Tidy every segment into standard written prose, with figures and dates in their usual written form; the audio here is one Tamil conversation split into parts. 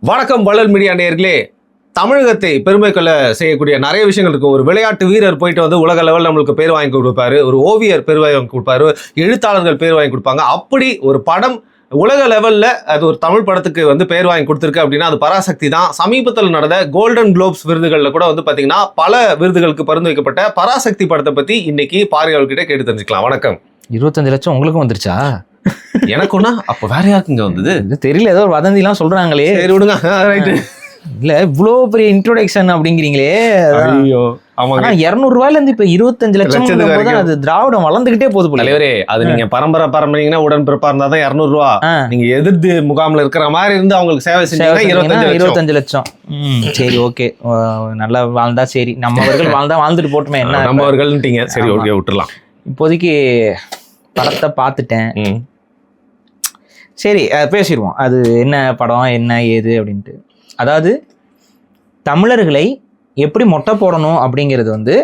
வணக்கம் வள்ளல் மீடியா நேயர்களே. தமிழகத்தை பெருமை கொள்ள செய்யக்கூடிய நிறைய விஷயங்கள் இருக்கு. ஒரு விளையாட்டு வீரர் போயிட்டு வந்து உலக லெவலில் நம்மளுக்கு பேர் வாங்கி கொடுப்பாரு, ஒரு ஓவியர் பேர் வாங்கி கொடுப்பாரு, எழுத்தாளர்கள் பேர் வாங்கி கொடுப்பாங்க. அப்படி ஒரு படம் உலக லெவலில் அது ஒரு தமிழ் படத்துக்கு வந்து பேர் வாங்கி கொடுத்துருக்கு அப்படின்னா அது பராசக்தி தான். சமீபத்தில் நடந்த கோல்டன் குளோப்ஸ் விருதுகளில் கூட வந்து பார்த்தீங்கன்னா பல விருதுகளுக்கு பரிந்துரைக்கப்பட்ட பராசக்தி படத்தை பற்றி இன்னைக்கு பார்வையாளர்கிட்ட கேட்டு தெரிஞ்சுக்கலாம். வணக்கம். 25 லட்சம் உங்களுக்கும் வந்துருச்சா? எனக்குன்னா அப்ப வேற யாருக்குங்க வந்தது தெரியல, ஏதோ ஒரு வதந்தி எல்லாம் சொல்றாங்களே. சரி விடுங்க. ரைட்டு. இல்ல இவ்வளோ பெரிய இன்ட்ரோடக்ஷன் அப்படிங்கிறீங்களே. ஐயோ, ஆமாங்க. 200 ரூபாயில இருந்து இப்ப 25 லட்சம் அது திராவிடம் வளர்ந்துகிட்டே போகுது. தலைவரே, அது நீங்க பரம்பரைங்கன்னா உடன் பிறப்பா இருந்தா தான் 200 ரூபா. நீங்க எதிர்த்து முகாம்ல இருக்கிற மாதிரி இருந்து அவங்களுக்கு சேவை செஞ்சீங்கன்னா 25 லட்சம். சரி, ஓகே, நல்லா வாழ்ந்தா சரி, நம்மவர்கள் வாழ்ந்தா வாழ்ந்துட்டு போட்டுமே, என்ன நம்மவர்கள்ட்டீங்க. சரி, ஓகே, விட்டுறலாம். இப்போதைக்கு படத்தை பார்த்துட்டேன். சரி, பேசிடுவோம் அது என்ன படம் என்ன ஏது அப்படின்ட்டு. அதாவது தமிழர்களை எப்படி மொட்டை போடணும் அப்படிங்கிறது வந்து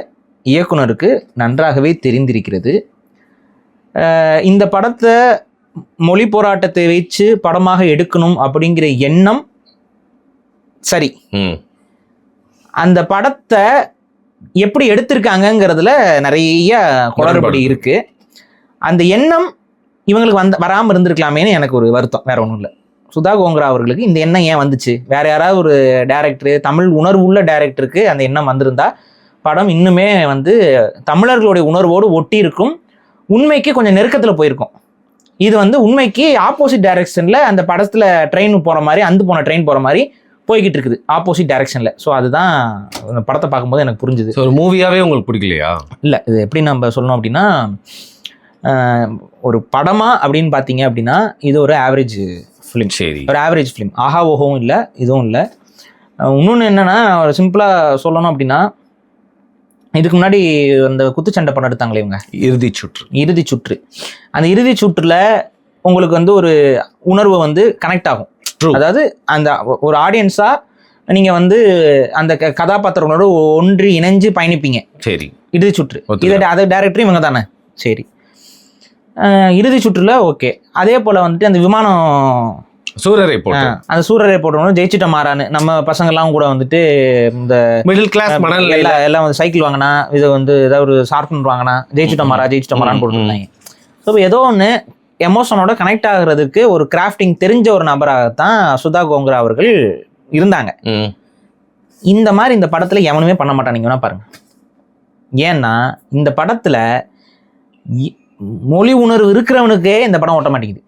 இயக்குனருக்கு நன்றாகவே தெரிந்திருக்கிறது. இந்த படத்தை மொழி போராட்டத்தை வச்சு படமாக எடுக்கணும் அப்படிங்கிற எண்ணம் சரி. அந்த படத்தை எப்படி எடுத்திருக்காங்கங்கிறதுல நிறைய குளறுபடி இருக்கு. அந்த எண்ணம் இவங்களுக்கு வராமல் இருந்திருக்கலாமேன்னு எனக்கு ஒரு வருத்தம், வேற ஒன்றும் இல்லை. சுதா கோங்கரா அவர்களுக்கு இந்த எண்ணம் ஏன் வந்துச்சு? வேற யாராவது ஒரு டைரக்டரு, தமிழ் உணர்வு உள்ள டைரக்டருக்கு அந்த எண்ணம் வந்திருந்தா படம் இன்னுமே வந்து தமிழர்களுடைய உணர்வோடு ஒட்டி இருக்கும், உண்மைக்கு கொஞ்சம் நெருக்கத்தில் போயிருக்கும். இது வந்து உண்மைக்கு ஆப்போசிட் டைரக்ஷனில் அந்த படத்தில் ட்ரெயின் போகிற மாதிரி, போன ட்ரெயின் போகிற மாதிரி போய்கிட்டு இருக்குது, ஆப்போசிட் டைரக்ஷனில். ஸோ அதுதான் படத்தை பார்க்கும்போது எனக்கு புரிஞ்சுது. ஒரு மூவியாகவே உங்களுக்கு பிடிக்கலையா? இல்லை, இது எப்படி நம்ம சொல்லணும் அப்படின்னா, ஒரு படமா அப்படின்னு பார்த்தீங்க அப்படின்னா இது ஒரு ஆவரேஜ் ஃபிலிம். சரி, ஒரு ஆவரேஜ் ஃபிலிம். ஆஹா ஓஹோவும் இல்லை, இதுவும் இல்லை. இன்னொன்று என்னென்னா, சிம்பிளாக சொல்லணும் அப்படின்னா, இதுக்கு முன்னாடி அந்த குத்துச்சண்டை படம் எடுத்தாங்களே இவங்க, இறுதி சுற்று. அந்த இறுதி சுற்றுல உங்களுக்கு வந்து ஒரு உணர்வு வந்து கனெக்ட் ஆகும். அதாவது அந்த ஒரு ஆடியன்ஸாக நீங்கள் வந்து அந்த கதாபாத்திரங்களோட ஒன்றி இணைஞ்சு பயணிப்பீங்க. சரி, இறுதி சுற்று. அதை டைரக்டரும் இவங்க தானே. சரி, இறுதி சுற்றுல ஓகே. அதே போல் வந்துட்டு அந்த விமானம் சூரரை போட்டோம் ஜெயிச்சுட்ட மாறான்னு நம்ம பசங்கள்லாம் கூட வந்துட்டு இந்த மிடில் கிளாஸ் மணல் எல்லாம் வந்து சைக்கிள் வாங்கினா, இது வந்து ஏதாவது ஒரு ஷார்ப்னர் வாங்கினா ஜெயிச்சுட்ட மாறான்னு போட்டுருந்தாங்க. ஸோ ஏதோ ஒன்று எமோஷனோட கனெக்ட் ஆகுறதுக்கு ஒரு கிராஃப்டிங் தெரிஞ்ச ஒரு நபராகத்தான் சுதா கோங்கரா அவர்கள் இருந்தாங்க. இந்த மாதிரி இந்த படத்தில் எவனுமே பண்ண மாட்டானுங்கன்னா பாருங்க. ஏன்னா இந்த படத்தில் மொழி உணர்வு இருக்கிறவனுக்கே இந்த படம் ஒட்ட மாட்டேங்குது.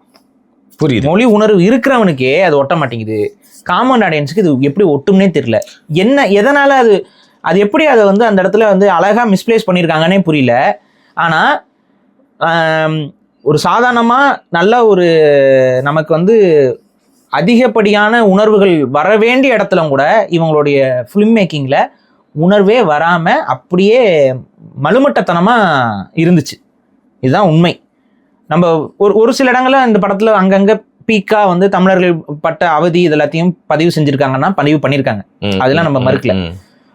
புரியுது. மொழி உணர்வு இருக்கிறவனுக்கே அது ஒட்ட மாட்டேங்குது. காமன் ஆடியன்ஸுக்கு இது எப்படி ஒட்டும்னே தெரியல. எதனால அது எப்படி அதை வந்து அந்த இடத்துல வந்து அழகா மிஸ்பிளேஸ் பண்ணியிருக்காங்கன்னே புரியல. ஆனால் ஒரு சாதாரணமாக நல்ல ஒரு நமக்கு வந்து அதிகப்படியான உணர்வுகள் வர வேண்டிய இடத்துல கூட இவங்களுடைய ஃபிலிம் மேக்கிங்கில் உணர்வே வராமல் அப்படியே மலுமட்டத்தனமாக இருந்துச்சு. இதுதான் உண்மை. நம்ம ஒரு சில இடங்களில் இந்த படத்தில் அங்கங்கே பீக்காக வந்து தமிழர்கள் பட்ட அவதி இதெல்லாத்தையும் பதிவு பண்ணியிருக்காங்க. அதெல்லாம் நம்ம மறுக்கல.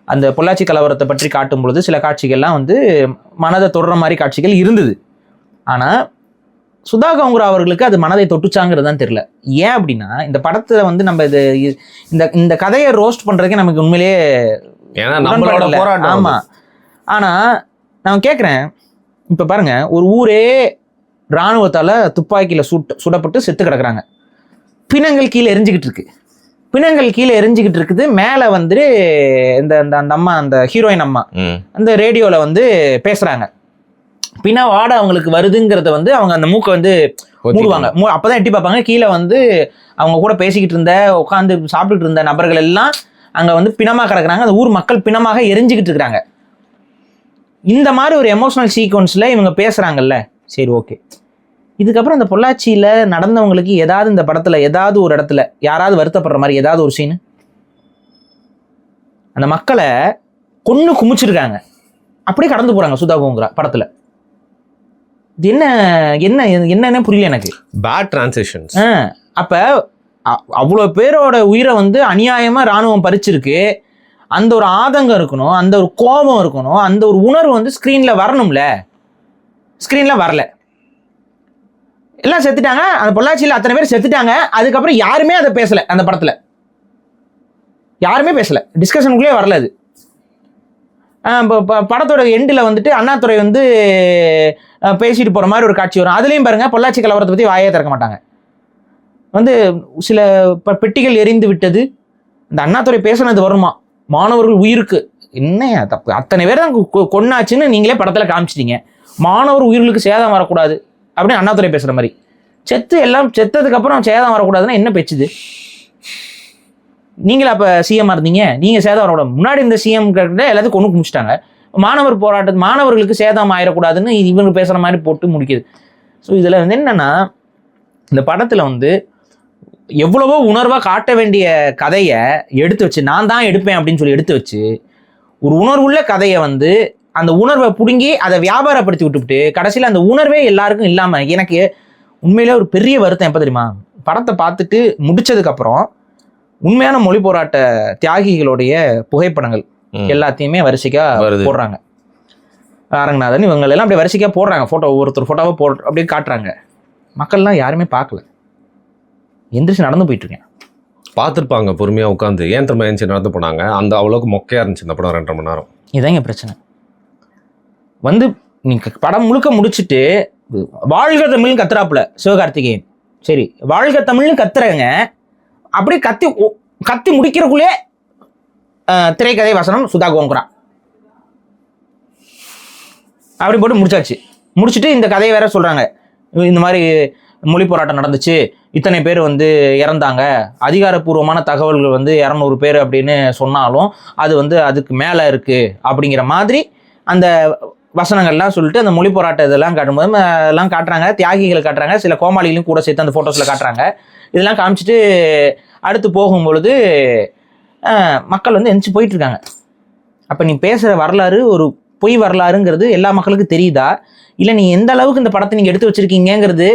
அந்த பொள்ளாச்சி கலவரத்தை பற்றி காட்டும் பொழுது சில காட்சிகள்லாம் வந்து மனதை தொடுற மாதிரி காட்சிகள் இருந்தது. ஆனால் சுதா கோங்கரா அவர்களுக்கு அது மனதை தொட்டுச்சாங்கிறது தான் தெரியல. ஏன் அப்படின்னா இந்த படத்தில் வந்து நம்ம இந்த கதையை ரோஸ்ட் பண்ணுறதுக்கே நமக்கு உண்மையிலேயே ஆமாம். ஆனால் நான் கேட்குறேன், இப்போ பாருங்க, ஒரு ஊரே இராணுவத்தால் துப்பாக்கியில் சுடப்பட்டு செத்து கிடக்குறாங்க. பிணங்கள் கீழே எரிஞ்சிக்கிட்டு இருக்குது. மேலே வந்து அந்த அம்மா, அந்த ஹீரோயின் அம்மா அந்த ரேடியோவில் வந்து பேசுகிறாங்க. பிண வாடை அவங்களுக்கு வருதுங்கிறத வந்து அவங்க அந்த மூக்கை வந்து மூடுவாங்க. அப்போதான் எட்டி பார்ப்பாங்க. கீழே வந்து அவங்க கூட பேசிக்கிட்டு இருந்த, உட்காந்து சாப்பிட்டுட்டு இருந்த நபர்கள் எல்லாம் அங்கே வந்து பிணமாக கிடக்குறாங்க. அந்த ஊர் மக்கள் பிணமாக எரிஞ்சிக்கிட்டு இருக்கிறாங்க. இந்த மாதிரி ஒரு எமோஷனல் சீக்வன்ஸில் இவங்க பேசுகிறாங்கல்ல. சரி, ஓகே. இதுக்கப்புறம் இந்த பொள்ளாச்சியில் நடந்தவங்களுக்கு ஏதாவது இந்த படத்தில் ஏதாவது ஒரு இடத்துல யாராவது வருத்தப்படுற மாதிரி ஏதாவது ஒரு சீனு, அந்த மக்களை கொன்று குமிச்சிருக்காங்க, அப்படியே கடந்து போகிறாங்க சுதா கோங்கரா படத்தில். இது என்னன்னு புரியல எனக்கு. Bad transitions. அப்போ அவ்வளோ பேரோட உயிரை வந்து அநியாயமாக இராணுவம் பறிச்சிருக்கு. அந்த ஒரு ஆதங்கம் இருக்கணும், அந்த ஒரு கோபம் இருக்கணும், அந்த ஒரு உணர்வு வந்து ஸ்க்ரீனில் வரணும்ல. ஸ்க்ரீனில் வரல. எல்லாம் செத்துட்டாங்க. அந்த பொள்ளாச்சியில் அத்தனை பேர் செத்துட்டாங்க. அதுக்கப்புறம் யாருமே அதை பேசலை அந்த படத்தில். யாருமே பேசல, டிஸ்கஷனுக்குள்ளே வரல அது. இப்போ படத்தோட எண்டில் வந்துட்டு அண்ணாதுரை வந்து பேசிட்டு போகிற மாதிரி ஒரு காட்சி வரும். அதுலேயும் பாருங்கள் பொள்ளாச்சி கலவரத்தை பற்றி வாயே திறக்க மாட்டாங்க. வந்து சில பெட்டிகள் எரிந்து விட்டது, இந்த அண்ணாதுரை பேசுனது வருமா, மாணவர்கள் உயிருக்கு என்ன தப்பு, அத்தனை பேர் தான் கொன்னாச்சுன்னு நீங்களே படத்தில் காமிச்சிட்டீங்க, மாணவர் உயிர்களுக்கு சேதம் வரக்கூடாது அப்படின்னு அண்ணாதுரை பேசுகிற மாதிரி. எல்லாம் செத்ததுக்கப்புறம் சேதம் வரக்கூடாதுன்னா என்ன பேச்சுது? நீங்களா அப்போ சிஎம் இருந்தீங்க, நீங்கள் சேதம் வரக்கூடாது, முன்னாடி இந்த சிஎம் கிட்ட எல்லாத்தையும் கொண்டு முடிச்சிட்டாங்க, மாணவர்களுக்கு சேதம் ஆயிடக்கூடாதுன்னு இவங்க பேசுகிற மாதிரி போட்டு முடிக்குது. ஸோ இதில் வந்து என்னென்னா, இந்த படத்தில் வந்து எவ்வளவோ உணர்வாக காட்ட வேண்டிய கதையை எடுத்து வச்சு, நான் தான் எடுப்பேன் அப்படின்னு சொல்லி எடுத்து வச்சு, ஒரு உணர்வுள்ள கதையை வந்து அந்த உணர்வை பிடுங்கி அதை வியாபாரப்படுத்தி விட்டுவிட்டு கடைசியில் அந்த உணர்வே எல்லாருக்கும் இல்லாமல், எனக்கு உண்மையிலே ஒரு பெரிய வருத்தம் எப்போ தெரியுமா, படத்தை பார்த்துட்டு முடிச்சதுக்கப்புறம் உண்மையான மொழி போராட்ட தியாகிகளுடைய புகைப்படங்கள் எல்லாத்தையுமே வரிசைக்கா போடுறாங்க. அரங்கநாதன் இவங்க எல்லாம் அப்படியே வரிசைக்கா போடுறாங்க, ஃபோட்டோ ஒவ்வொருத்தர் ஃபோட்டோவை அப்படியே காட்டுறாங்க. மக்கள்லாம் யாருமே பார்க்கல, எந்திரிச்சு நடந்து போயிட்டு இருக்கேன். பார்த்துருப்பாங்க பொறுமையாக உட்காந்து, ஏன் திரும்ப ஏஞ்சி நடந்து போனாங்க, அந்த அவ்வளோக்கு மொக்கையாக இருந்துச்சு இந்த படம் 2.5 மணி நேரம். இதாங்க பிரச்சனை. வந்து நீங்கள் படம் முழுக்க முடிச்சுட்டு வாழ்க தமிழ்னு கத்துறாப்புல சிவகார்த்திகேயன், சரி வாழ்க தமிழ்னு கத்துறங்க, அப்படியே கத்தி முடிக்கிறக்குள்ளே திரைக்கதை வசனம் சுதா கோங்கரா அப்படி போட்டு முடிச்சாச்சு. முடிச்சுட்டு இந்த கதையை வேற சொல்றாங்க, இந்த மாதிரி மொழி போராட்டம் நடந்துச்சு, இத்தனை பேர் வந்து இறந்தாங்க, அதிகாரப்பூர்வமான தகவல்கள் வந்து 200 பேர் அப்படின்னு சொன்னாலும் அது வந்து அதுக்கு மேலே இருக்கு அப்படிங்கிற மாதிரி அந்த வசனங்கள்லாம் சொல்லிட்டு அந்த மொழி போராட்ட இதெல்லாம் காட்டும்போது எல்லாம் காட்டுறாங்க, தியாகிகளை காட்டுறாங்க, சில கோமாளிகளையும் கூட சேர்த்து அந்த ஃபோட்டோஸில் காட்டுறாங்க. இதெல்லாம் காமிச்சிட்டு அடுத்து போகும்பொழுது மக்கள் வந்து எந்திரிச்சு போயிட்டு இருக்காங்க. அப்போ நீ பேசுகிற வரலாறு ஒரு பொய் வரலாறுங்கிறது எல்லா மக்களுக்கும் தெரியுதா, இல்லை நீ எந்த அளவுக்கு இந்த படத்தை நீங்கள் எடுத்து வச்சிருக்கீங்கிறது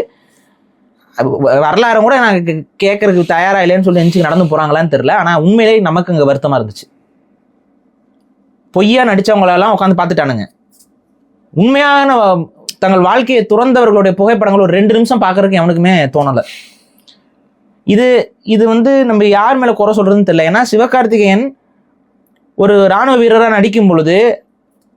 வரலாறு கூட நாங்கள் கேட்கறதுக்கு தயாராக இல்லைன்னு சொல்லி எந்திரிச்சு நடந்து போகிறாங்களான்னு தெரில. ஆனால் உண்மையிலேயே நமக்கு அங்கே வருத்தமாக இருந்துச்சு. பொய்யா நடித்தவங்களெல்லாம் உட்காந்து பார்த்துட்டானுங்க, உண்மையான தங்கள் வாழ்க்கையை துறந்தவர்களுடைய புகைப்படங்கள் ஒரு 2 நிமிஷம் பார்க்கறதுக்கு எவனுக்குமே தோணலை. இது வந்து நம்ம யார் மேலே குறை சொல்கிறதுன்னு தெரியல. ஏன்னா சிவகார்த்திகேயன் ஒரு இராணுவ வீரராக நடிக்கும் பொழுது,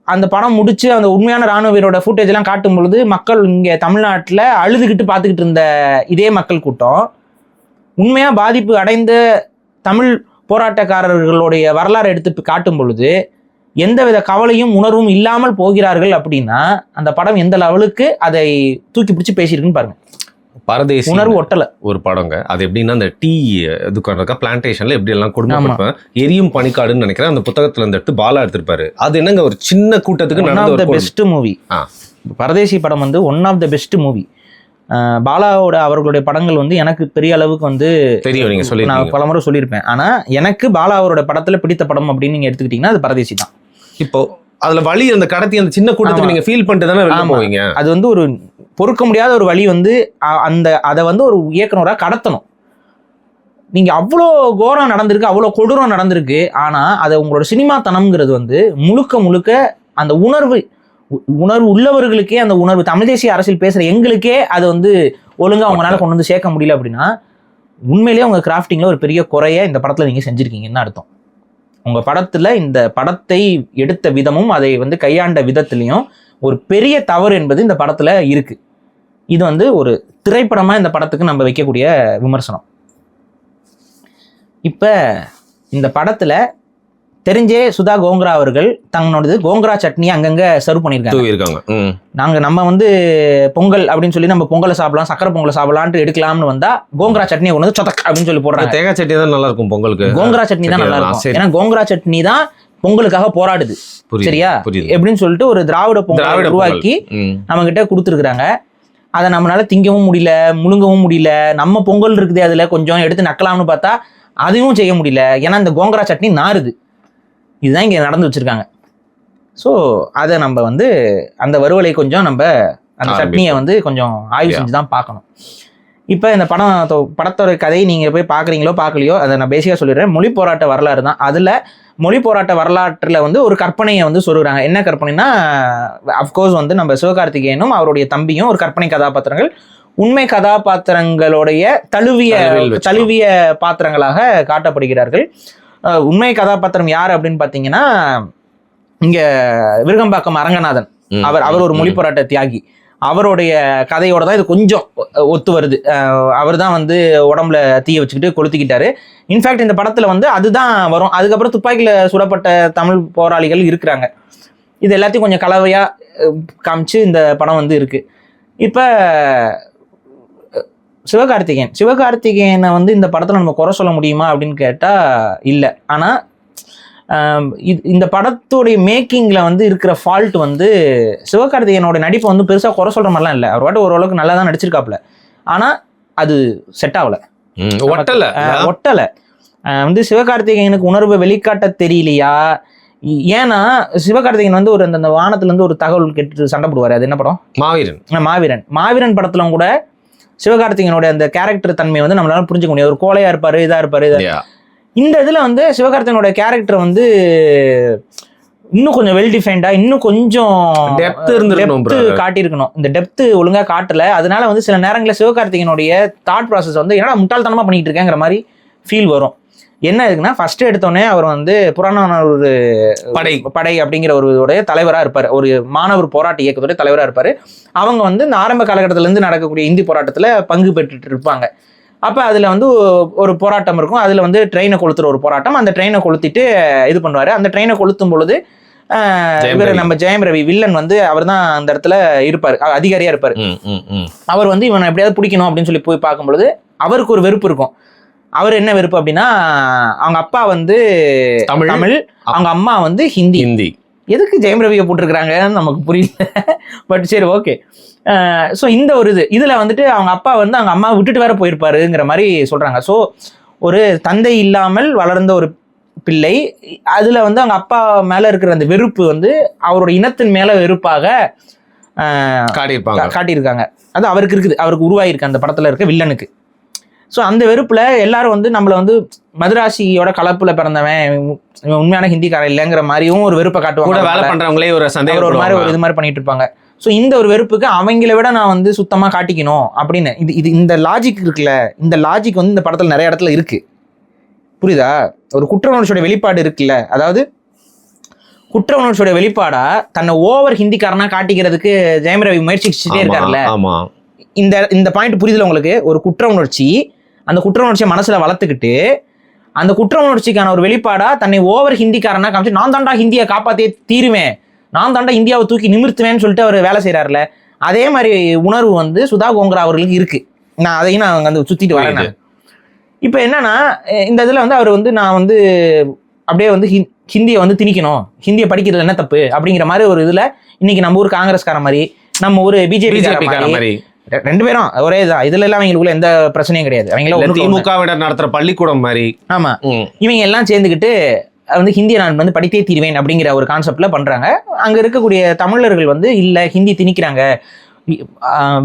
அந்த படம் முடித்து அந்த உண்மையான இராணுவ வீரரோட ஃபுட்டேஜ்லாம் காட்டும் பொழுது மக்கள் இங்கே தமிழ்நாட்டில் அழுதுகிட்டு பார்த்துக்கிட்டு இருந்த இதே மக்கள் கூட்டம் உண்மையாக பாதிப்பு அடைந்த தமிழ் போராட்டக்காரர்களுடைய வரலாறு எடுத்து காட்டும் பொழுது எந்தவித கவலையும் உணர்வும் இல்லாமல் போகிறார்கள் அப்படின்னா அந்த படம் எந்த லெவலுக்கு அதை தூக்கி பிடிச்சி பேசியிருக்குன்னு பாருங்க. பரதேசி உணர்வு ஒட்டலை ஒரு படங்க. அது எப்படின்னா அந்த டீ இதுக்கான பிளான்டேஷன்ல எப்படி எல்லாம் குடும்பம் எரியும் பனிக்காடுன்னு நினைக்கிறேன், அந்த புத்தகத்துல இந்த எடுத்து பாலா எடுத்திருப்பாரு. அது என்னங்க ஒரு சின்ன கூட்டத்துக்கு நடந்த பெஸ்ட் மூவி. பரதேசி படம் வந்து one of the best movie. பாலாவோட அவர்களுடைய படங்கள் வந்து எனக்கு பெரிய அளவுக்கு வந்து தெரியும், நீங்க சொல்லி நான் பலமுறை சொல்லியிருப்பேன். ஆனா எனக்கு பாலா அவரோட படத்துல பிடித்த படம் அப்படின்னு நீங்க எடுத்துக்கிட்டீங்கன்னா அது பரதேசி தான். இப்போ அதுல வழி அந்த கடத்தி அந்த சின்ன கூட்டத்துக்கு நீங்க ஃபீல் பண்ணிட்டு தானே வெளில போவீங்க. அது வந்து ஒரு பொறுக்க முடியாத ஒரு வழி வந்து அதை வந்து ஒரு இயக்குனராக கடத்தணும். நீங்க அவ்வளோ கோரம் நடந்திருக்கு, அவ்வளோ கொடூரம் நடந்திருக்கு, ஆனா அதை உங்களோட சினிமாத்தனம்ங்கிறது வந்து முழுக்க அந்த உணர்வு உள்ளவர்களுக்கே, அந்த உணர்வு தமிழ் தேசிய அரசியல் பேசுற எங்களுக்கே அது வந்து ஒழுங்கா அவங்களால கொண்டு வந்து சேர்க்க முடியல அப்படின்னா உண்மையிலேயே உங்க கிராஃப்டிங்ல ஒரு பெரிய குறைய இந்த படத்துல நீங்க செஞ்சிருக்கீங்கன்னு அர்த்தம். உங்க படத்துல இந்த படத்தை எடுத்த விதமும் அதை வந்து கையாண்ட விதத்திலையும் ஒரு பெரிய தவறு என்பது இந்த படத்துல இருக்கு. இது வந்து ஒரு திரைப்படமா இந்த படத்துக்கு நம்ம வைக்கக்கூடிய விமர்சனம். இப்ப இந்த படத்துல தெரிஞ்சே சுதா கோங்கரா அவர்கள் தங்களோடது கோங்கரா சட்னி அங்கங்க சர்வ் பண்ணியிருக்காங்க. நம்ம வந்து பொங்கல் அப்படின்னு சொல்லி நம்ம பொங்கலை சாப்பிடலாம், சக்கரை பொங்கலை சாப்பிடலான்ட்டு எடுக்கலாம்னு வந்தா கோங்கரா சட்னியை கொண்டு வந்து சொதக் அப்படின்னு சொல்லி போடுறாங்க. தேங்காய் சட்னி தான் நல்லா இருக்கும் பொங்கலுக்கு. கோங்கரா சட்னி தான் நல்லா இருக்கும், ஏன்னா கோங்கரா சட்னி தான் பொங்கலுக்காக போராடுது. சரியா? எப்படின்னு சொல்லிட்டு ஒரு திராவிட பொங்கல் உருவாக்கி நம்ம கிட்ட கொடுத்துருக்குறாங்க. அதை நம்மளால திங்கவும் முடியல, முழுங்கவும் முடியல. நம்ம பொங்கல் இருக்குது அதுல கொஞ்சம் எடுத்து நக்கலாம்னு பார்த்தா அதையும் செய்ய முடியல, ஏன்னா இந்த கோங்கரா சட்னி நாறுது. இதுதான் இங்கே நடந்து வச்சிருக்காங்க. ஸோ அதை நம்ம வந்து அந்த வறுவலை கொஞ்சம் நம்ம அந்த சட்னியை வந்து கொஞ்சம் ஆய்வு செஞ்சு தான் பார்க்கணும். இப்போ இந்த படத்தோட கதையை நீங்கள் போய் பார்க்குறீங்களோ பார்க்கலையோ அதை நான் பேசிக்காக சொல்லிடுறேன். மொழி போராட்ட வரலாறு தான். அதில் மொழி போராட்ட வரலாற்றில் வந்து ஒரு கற்பனையை வந்து சொல்லுறாங்க. என்ன கற்பனைனா, அஃப்கோர்ஸ் வந்து நம்ம சிவகார்த்திகேயனும் அவருடைய தம்பியும் ஒரு கற்பனை கதாபாத்திரங்கள், உண்மை கதாபாத்திரங்களுடைய தழுவிய பாத்திரங்களாக காட்டப்படுகிறார்கள். உண்மை கதாபாத்திரம் யார் அப்படின்னு பார்த்தீங்கன்னா இங்க விருகம்பாக்கம் அரங்கநாதன். அவர் ஒரு மொழி போராட்ட தியாகி. அவருடைய கதையோட தான் இது கொஞ்சம் ஒத்து வருது. அவர் தான் வந்து உடம்புல தீய வச்சுக்கிட்டு கொளுத்திக்கிட்டாரு. இன்ஃபேக்ட் இந்த படத்துல வந்து அதுதான் வரும். அதுக்கப்புறம் துப்பாக்கியில சுடப்பட்ட தமிழ் போராளிகள் இருக்கிறாங்க. இது எல்லாத்தையும் கொஞ்சம் கலவையா காமிச்சு இந்த படம் வந்து இருக்கு. இப்ப சிவகார்த்திகேயனை வந்து இந்த படத்துல நம்ம குறை சொல்ல முடியுமா அப்படின்னு கேட்டா இல்லை. ஆனா இந்த படத்துடைய மேக்கிங்ல வந்து இருக்கிற ஃபால்ட் வந்து சிவகார்த்திகேயனோட நடிப்பை வந்து பெருசா குறை சொல்ற மாதிரிலாம் இல்லை. அவர் வாட்டு ஓரளவுக்கு நல்லா தான் நடிச்சிருக்காப்புல. ஆனா அது செட் ஆகல, ஒட்டல. வந்து சிவகார்த்திகேயனுக்கு உணர்வை வெளிக்காட்ட தெரியலையா? ஏன்னா சிவகார்த்திகேயன் வந்து ஒரு அந்த வானத்துல இருந்து ஒரு தகவல் கேட்டு சண்டை போடுவாரு. அது என்ன படம்? மாவீரன் படத்துல கூட சிவகார்த்திகேயனோட அந்த கேரக்டர் தன்மையை வந்து நம்மளால புரிஞ்சுக்க முடியாது. ஒரு கோலையா இருப்பாரு, இதா இருப்பாரு. இந்த இதுல வந்து சிவகார்த்திகேயனோட கேரக்டர் வந்து இன்னும் கொஞ்சம் வெல் டிஃபைன்டா, இன்னும் கொஞ்சம் டெப்த் காட்டியிருக்கணும். இந்த டெப்த் ஒழுங்கா காட்டல. அதனால வந்து சில நேரங்களில் சிவகார்த்திகேயனுடைய தாட் ப்ராசஸ் வந்து என்னடா முட்டாள்தனமா பண்ணிட்டு இருக்கேங்கிற மாதிரி ஃபீல் வரும். என்ன இருக்குன்னா, ஃபர்ஸ்ட் எடுத்தோடனே அவர் வந்து புறநானூறு படை அப்படிங்கிற ஒரு தலைவராக இருப்பார். ஒரு மாணவர் போராட்ட இயக்கத்துடைய தலைவராக இருப்பார். அவங்க வந்து இந்த ஆரம்ப காலகட்டத்திலேருந்து நடக்கக்கூடிய இந்தி போராட்டத்தில் பங்கு பெற்றுட்டு இருப்பாங்க. அப்போ அதில் வந்து ஒரு போராட்டம் இருக்கும். அதில் வந்து ட்ரெயினை கொளுத்துற ஒரு போராட்டம். அந்த ட்ரெயினை கொளுத்திட்டு இது பண்ணுவார். அந்த ட்ரெயினை கொளுத்தும் பொழுது இவர் நம்ம ஜெயம் ரவி வில்லன் வந்து அவர் தான் அந்த இடத்துல இருப்பார், அதிகாரியா இருப்பார். அவர் வந்து இவனை எப்படியாவது பிடிக்கணும் அப்படின்னு சொல்லி போய் பார்க்கும்பொழுது அவருக்கு ஒரு வெறுப்பு இருக்கும். அவர் என்ன வெறுப்பு அப்படின்னா, அவங்க அப்பா வந்து தமிழ், அவங்க அம்மா வந்து ஹிந்தி. எதுக்கு ஜெயம் ரவியை போட்டிருக்கிறாங்கன்னு நமக்கு புரியல. பட் சரி, ஓகே. ஸோ இந்த ஒரு இதில் வந்துட்டு அவங்க அப்பா வந்து அவங்க அம்மா விட்டுட்டு வேற போயிருப்பாருங்கிற மாதிரி சொல்கிறாங்க. ஸோ ஒரு தந்தை இல்லாமல் வளர்ந்த ஒரு பிள்ளை, அதில் வந்து அவங்க அப்பா மேலே இருக்கிற அந்த வெறுப்பு வந்து அவரோட இனத்தின் மேலே வெறுப்பாக காட்டியிருக்காங்க. அது அவருக்கு இருக்குது, அவருக்கு உருவாயிருக்கு அந்த படத்தில் இருக்க வில்லனுக்கு. ஸோ அந்த வெறுப்பில் எல்லாரும் வந்து நம்மளை வந்து மதுராசியோட கலப்பில் பிறந்தவன், உண்மையான ஹிந்திக்காரன் இல்லைங்கிற மாதிரியும் ஒரு வெறுப்பை காட்டுவாங்க. வேலை பண்ணுறவங்களே ஒரு சந்தேகம் ஒரு மாதிரி ஒரு இது மாதிரி பண்ணிட்டு இருப்பாங்க. ஸோ இந்த ஒரு வெறுப்புக்கு அவங்கள விட நான் வந்து சுத்தமாக காட்டிக்கணும் அப்படின்னு இது இந்த லாஜிக் இருக்குல்ல, இந்த லாஜிக் வந்து இந்த படத்தில் நிறைய இடத்துல இருக்கு. புரியுதா? ஒரு குற்ற உணர்ச்சியோட வெளிப்பாடு இருக்குல்ல, அதாவது குற்ற உணர்ச்சியோட வெளிப்பாடா தன்னை ஓவர் ஹிந்திக்காரனா காட்டிக்கிறதுக்கு ஜெயம் ரவி முயற்சிச்சுட்டே இருக்காருல்ல. இந்த பாயிண்ட் புரியுதுல உங்களுக்கு? ஒரு குற்ற உணர்ச்சி, அந்த குற்ற உணர்ச்சியை மனசுல வளர்த்துக்கிட்டு அந்த குற்ற உணர்ச்சிக்கான ஒரு வெளிப்பாடா தன்னை ஓவர் ஹிந்திக்காரனா காமிச்சு நான் தாண்டா ஹிந்தியை காப்பாத்தே தீருவேன், நான் தாண்டா இந்தியாவை தூக்கி நிமிர்த்துவேன்னு சொல்லிட்டு அவர் வேலை செய்யறாருல. அதே மாதிரி உணர்வு வந்து சுதா கோங்கரா அவர்களுக்கு இருக்கு. நான் அதையும் நான் வந்து சுத்திட்டு வரேன். இப்போ என்னன்னா, இந்த இதில் வந்து அவர் வந்து நான் வந்து அப்படியே வந்து ஹிந்தியை வந்து திணிக்கணும், ஹிந்தியை படிக்கிறது என்ன தப்பு அப்படிங்கிற மாதிரி ஒரு இதில் இன்னைக்கு நம்ம ஊர் காங்கிரஸ்கார மாதிரி, நம்ம ஊர் பிஜேபி மாதிரி ரெண்டு பேரும் ஒரே தான். இதுல எல்லாம் அவங்களுக்குள்ள எந்த பிரச்சனையும் கிடையாது. அவங்கள திமுக நடத்துற பள்ளிக்கூடம் மாதிரி. ஆமா, இவங்க எல்லாம் சேர்ந்துக்கிட்டு வந்து ஹிந்தியை நான் வந்து படித்தே தீர்வேன் அப்படிங்கிற ஒரு கான்செப்ட்ல பண்றாங்க. அங்க இருக்கக்கூடிய தமிழர்கள் வந்து இல்ல ஹிந்தி திணிக்கிறாங்க,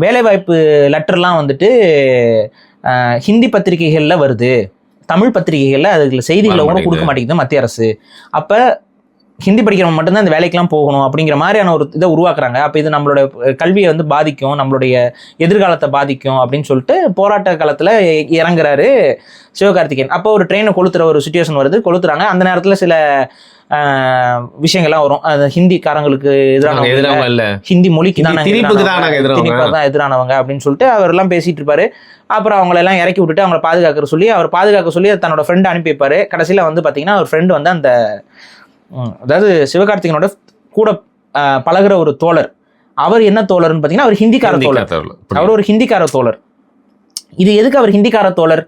வேலைவாய்ப்பு லெட்டர்லாம் வந்துட்டு ஹிந்தி பத்திரிகைகள்ல வருது, தமிழ் பத்திரிகைகள்ல அதுல செய்திகளை கூட கொடுக்க மாட்டேங்குது மத்திய அரசு. அப்ப ஹிந்தி படிக்கிறவங்க மட்டும்தான் இந்த வேலைக்கெல்லாம் போகணும் அப்படிங்கிற மாதிரியான ஒரு இதை உருவாக்குறாங்க. அப்போ இது நம்மளோட கல்வியை வந்து பாதிக்கும், நம்மளுடைய எதிர்காலத்தை பாதிக்கும் அப்படின்னு சொல்லிட்டு போராட்ட காலத்தில் இறங்குறாரு சிவகார்த்திகேயன். அப்போ ஒரு ட்ரெயினை கொளுத்துற ஒரு சுச்சுவேஷன் வருது, கொளுத்துறாங்க. அந்த நேரத்தில் சில விஷயங்கள்லாம் வரும். அது ஹிந்திக்காரங்களுக்கு எதிரான, ஹிந்தி மொழிக்கு தான் எதிரானவங்க அப்படின்னு சொல்லிட்டு அவர் எல்லாம் பேசிட்டு இருப்பாரு. அப்புறம் அவங்களெல்லாம் இறக்கி விட்டுட்டு அவங்களை பாதுகாக்க சொல்லி தன்னோட ஃப்ரெண்ட் அனுப்பி வைப்பாரு. கடைசியில் வந்து பார்த்தீங்கன்னா அவர் ஃப்ரெண்டு வந்து அந்த அதாவது சிவகார்த்திகேயனோட கூட பழகுற ஒரு தோழர். அவர் என்ன தோழர்னு பார்த்தீங்கன்னா அவர் ஹிந்திக்கார தோழர். அவர் ஒரு ஹிந்திக்கார தோழர். இது எதுக்கு அவர் ஹிந்திக்கார தோழர்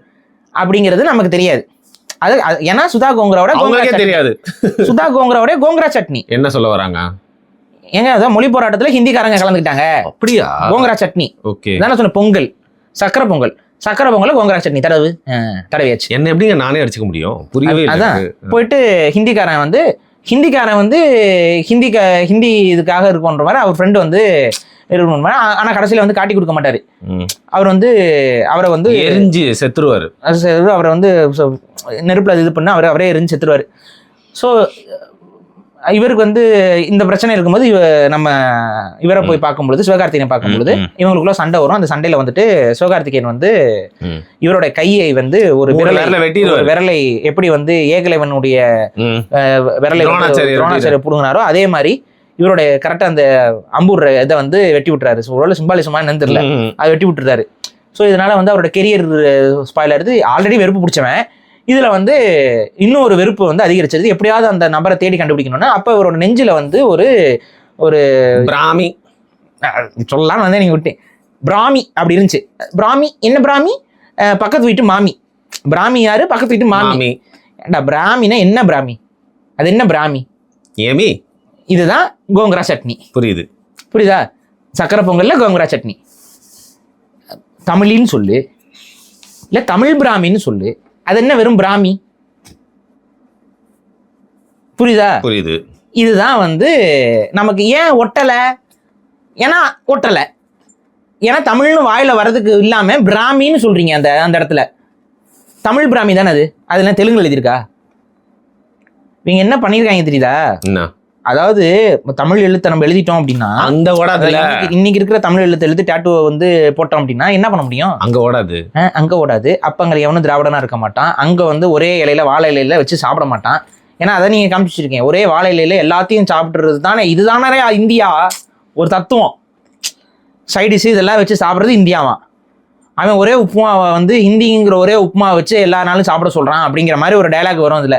அப்படிங்கிறது நமக்கு தெரியாது. அது ஏன்னா சுதா கோங்கராவோட தெரியாது. சுதா கோங்கராவோட கோங்கரா சட்னி என்ன சொல்ல வராங்க ஏங்க, அதான் மொழி போராட்டத்தில் ஹிந்திக்காரங்க கலந்துக்கிட்டாங்க. அப்படியா? கோங்கரா சட்னி. ஓகே, தானே சொன்ன பொங்கல், சக்கரை பொங்கல் கோங்கரா சட்னி தடவையாச்சு. என்ன எப்படிங்க நானே அடிச்சுக்க முடியும்? புரியவே. அதான் போயிட்டு ஹிந்திக்காரன் வந்து ஹிந்தி இதுக்காக இருக்குன்ற மாதிரி அவர் ஃப்ரெண்டு வந்து இருக்கணும். ஆனால் கடைசியில் வந்து காட்டி கொடுக்க மாட்டாரு. அவர் வந்து அவரை வந்து எரிஞ்சு செத்துருவார். அவரை வந்து நெருப்பில் இது பண்ண அவரே எரிஞ்சு செத்துருவார். ஸோ இவருக்கு வந்து இந்த பிரச்சனை இருக்கும்போது நம்ம இவரை போய் பார்க்கும்பொழுது, சிவகார்த்திகேயனை பார்க்கும்பொழுது இவங்களுக்குள்ள சண்டை வரும். அந்த சண்டையில வந்துட்டு சிவகார்த்திகேயன் வந்து இவருடைய கையை வந்து ஒரு விரலை எப்படி வந்து ஏகலைவனுடைய விரலை துரோணாச்சாரிய புடுங்கினாரோ அதே மாதிரி இவருடைய கரெக்டா அந்த அம்பூர் இதை வந்து வெட்டி விட்டுறாரு. ஒருவேளை சிம்பாலிசமா என்னன்னு தெரியல, அதை வெட்டி விட்டுறாரு. ஸோ இதனால வந்து அவரோட கெரியர் ஸ்பாயில் ஆயிடுது. ஆல்ரெடி வெறுப்பு பிடிச்சவன் இதுல வந்து இன்னும் ஒரு வெறுப்பு வந்து அதிகரிச்சது. எப்படியாவது அந்த நபரை தேடி கண்டுபிடிக்கணும்னா அப்ப அவரோட நெஞ்சில வந்து ஒரு ஒரு பிராமி சொல்லலாம் வந்து நீங்க விட்டேன், பிராமி அப்படி இருந்துச்சு. பிராமி என்ன பிராமி? பக்கத்து வீட்டு மாமி. பிராமி யாரு? பக்கத்து வீட்டு மாமி. ஏண்டா பிராமினா என்ன பிராமி? அது என்ன பிராமி? ஏமி இதுதான் கோங்கரா சட்னி. புரியுதா? சக்கரை பொங்கல்ல கோங்கரா சட்னி. தமிழின்னு சொல்லு, இல்ல தமிழ் பிராமின்னு சொல்லு. அது என்ன வெறும் பிராமி? புரியுது. இதுதான் வந்து நமக்கு ஏன் ஒட்டலை? ஏன்னா ஒட்டலை, ஏன்னா தமிழ்னு வாயில வர்றதுக்கு இல்லாம பிராமின்னு சொல்றீங்க. அந்த இடத்துல தமிழ் பிராமி தானே அது. அதெல்லாம் தெலுங்கு எழுதியிருக்கா? இவங்க என்ன பண்ணியிருக்காங்க தெரியுதா? அதாவது தமிழ் எழுத்தை நம்ம எழுதிட்டோம் அப்படின்னா அந்த ஓடாது. இன்னைக்கு இருக்கிற தமிழ் எழுத்து எழுதி டேட்டூ வந்து போட்டோம் அப்படின்னா என்ன பண்ண முடியும்? அங்க ஓடாது. அப்ப அங்க எவனும் திராவிடனா இருக்க மாட்டான். அங்க வந்து ஒரே இலையில வாழை இலையில வச்சு சாப்பிட மாட்டான். ஏன்னா அதை நீங்க காமிச்சிருக்கீங்க. ஒரே வாழை இலையில எல்லாத்தையும் சாப்பிடுறது தானே. இதுதானே இந்தியா. ஒரு தத்துவம். சைடிஷ் இதெல்லாம் வச்சு சாப்பிட்றது இந்தியாவா? அவன் ஒரே உப்புமாவை வந்து ஹிந்திங்கிற ஒரே உப்புமா வச்சு எல்லா நாளும் சாப்பிட சொல்றான் அப்படிங்கிற மாதிரி ஒரு டைலாக் வரும் இதுல.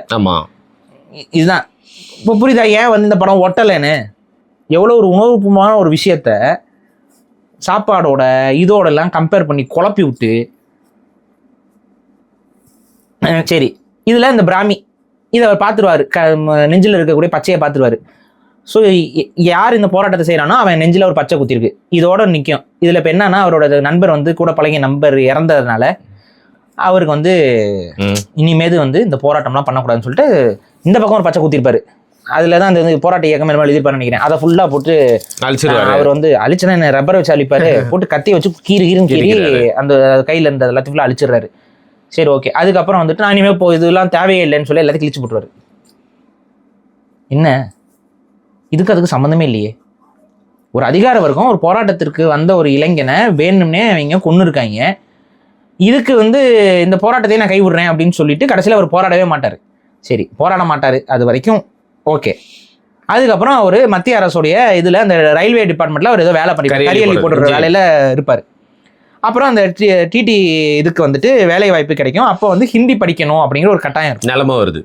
இதுதான் இப்போ புரியுதா ஏன் வந்து இந்த படம் ஒட்டலைன்னு? எவ்வளோ ஒரு உணர்வுபூர்வமான ஒரு விஷயத்த சாப்பாடோட இதோட எல்லாம் கம்பேர் பண்ணி குழப்பி விட்டு. சரி, இதுல இந்த பிராமி இதை அவர் பார்த்துருவாரு, நெஞ்சில் இருக்கக்கூடிய பச்சையை பார்த்துருவாரு. ஸோ யார் இந்த போராட்டத்தை செய்யறானோ அவன் நெஞ்சில் ஒரு பச்சை குத்திருக்கு, இதோட நிற்கும். இதுல இப்போ என்னன்னா அவரோட நண்பர் வந்து கூட பழகிய நண்பர் இறந்ததுனால அவருக்கு வந்து இனிமேது வந்து இந்த போராட்டம்லாம் பண்ணக்கூடாதுன்னு சொல்லிட்டு இந்த பக்கம் ஒரு பச்சை குத்திருப்பாரு. அதுல தான் அந்த போராட்ட இயக்கம் எழுதிருப்பாரு நினைக்கிறேன். அதை ஃபுல்லா போட்டு அவர் வந்து அழிச்சுனா என்ன ரப்பரை வச்சு அழிப்பாரு, போட்டு கத்தியை வச்சு கீறுன்னு கீறி அந்த கையில இருந்த எல்லாத்தையும் ஃபுல்லா அழிச்சிடுறாரு. சரி, ஓகே. அதுக்கப்புறம் வந்துட்டு நான் இனிமேல் இதெல்லாம் தேவையே இல்லைன்னு சொல்லி எல்லாத்தையும் கிழிச்சு போட்டுருவாரு. என்ன அதுக்கு சம்மந்தமே இல்லையே. ஒரு அதிகார வர்க்கம் ஒரு போராட்டத்திற்கு வந்த ஒரு இளைஞனை வேணும்னே அவங்க கொண்டு இருக்காங்க. இதுக்கு வந்து இந்த போராட்டத்தை நான் கைவிடுறேன் அப்படின்னு சொல்லிட்டு கடைசியில் அவர் போராடவே மாட்டார். சரி, போராட மாட்டார், அது வரைக்கும் ஓகே. அதுக்கப்புறம் அவர் மத்திய அரசுடைய இதில் அந்த ரயில்வே டிபார்ட்மெண்ட்டில் அவர் ஏதோ வேலை பண்ணிப்பார், கரியலி போட்டுற வேலையில் இருப்பார். அப்புறம் அந்த டிடி இதுக்கு வந்துட்டு வேலை வாய்ப்பு கிடைக்கும். அப்போ வந்து ஹிந்தி படிக்கணும் அப்படிங்கிற ஒரு கட்டாயம் இருக்கும், நிலைமை வருது.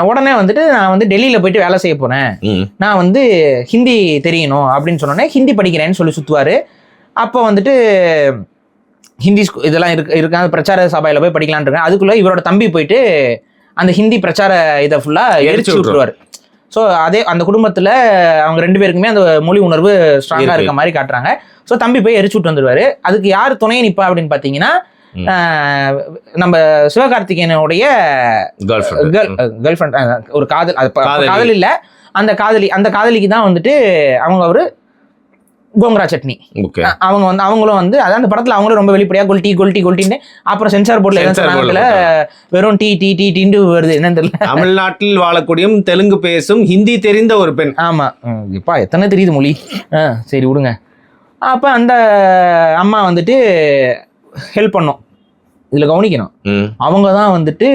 உடனே வந்துட்டு நான் வந்து டெல்லியில் போயிட்டு வேலை செய்ய போகிறேன், நான் வந்து ஹிந்தி தெரியணும் அப்படின்னு சொன்னோன்னே ஹிந்தி படிக்கிறேன்னு சொல்லி சுற்றுவார். அப்போ வந்துட்டு ஹிந்தி இதெல்லாம் இருக்காங்க, பிரச்சார சபையில் போய் படிக்கலான் இருக்கேன். அதுக்குள்ளே இவரோட தம்பி போயிட்டு அந்த ஹிந்தி பிரச்சார இதை ஃபுல்லாக எரிச்சு விட்டுருவார். ஸோ அதே அந்த குடும்பத்தில் அவங்க 2 பேருக்குமே அந்த மொழி உணர்வு ஸ்ட்ராங்காக இருக்க மாதிரி காட்டுறாங்க. ஸோ தம்பி போய் எரிச்சு விட்டு வந்துடுவார். அதுக்கு யார் துணையை நிற்பா அப்படின்னு பார்த்தீங்கன்னா நம்ம சிவகார்த்திகேயனுடைய கேர்ள் ஃப்ரெண்ட், ஒரு காதல் இல்லை, அந்த காதலிக்கு தான் வந்துட்டு அவங்க ஒரு கோங்கரா சட்னி. அவங்க வந்து அவங்களும் வந்து அதான் அந்த படத்துல அவங்களும் ரொம்ப வெளிப்படையா கொல்ட்டின்னு அப்புறம் சென்சார் போர்ட்ல வெறும் டீன்னு வருது. என்னன்னு தெரியல. தமிழ்நாட்டில் வாழக்கூடிய தெலுங்கு பேசும் ஹிந்தி தெரிந்த ஒரு பெண். ஆமா, இப்பா எத்தனை தெரியுது மொழி. சரி விடுங்க. அப்ப அந்த அம்மா வந்துட்டு ஹெல்ப் பண்ணும். இதுல கவனிக்கணும், அவங்க தான் வந்துட்டு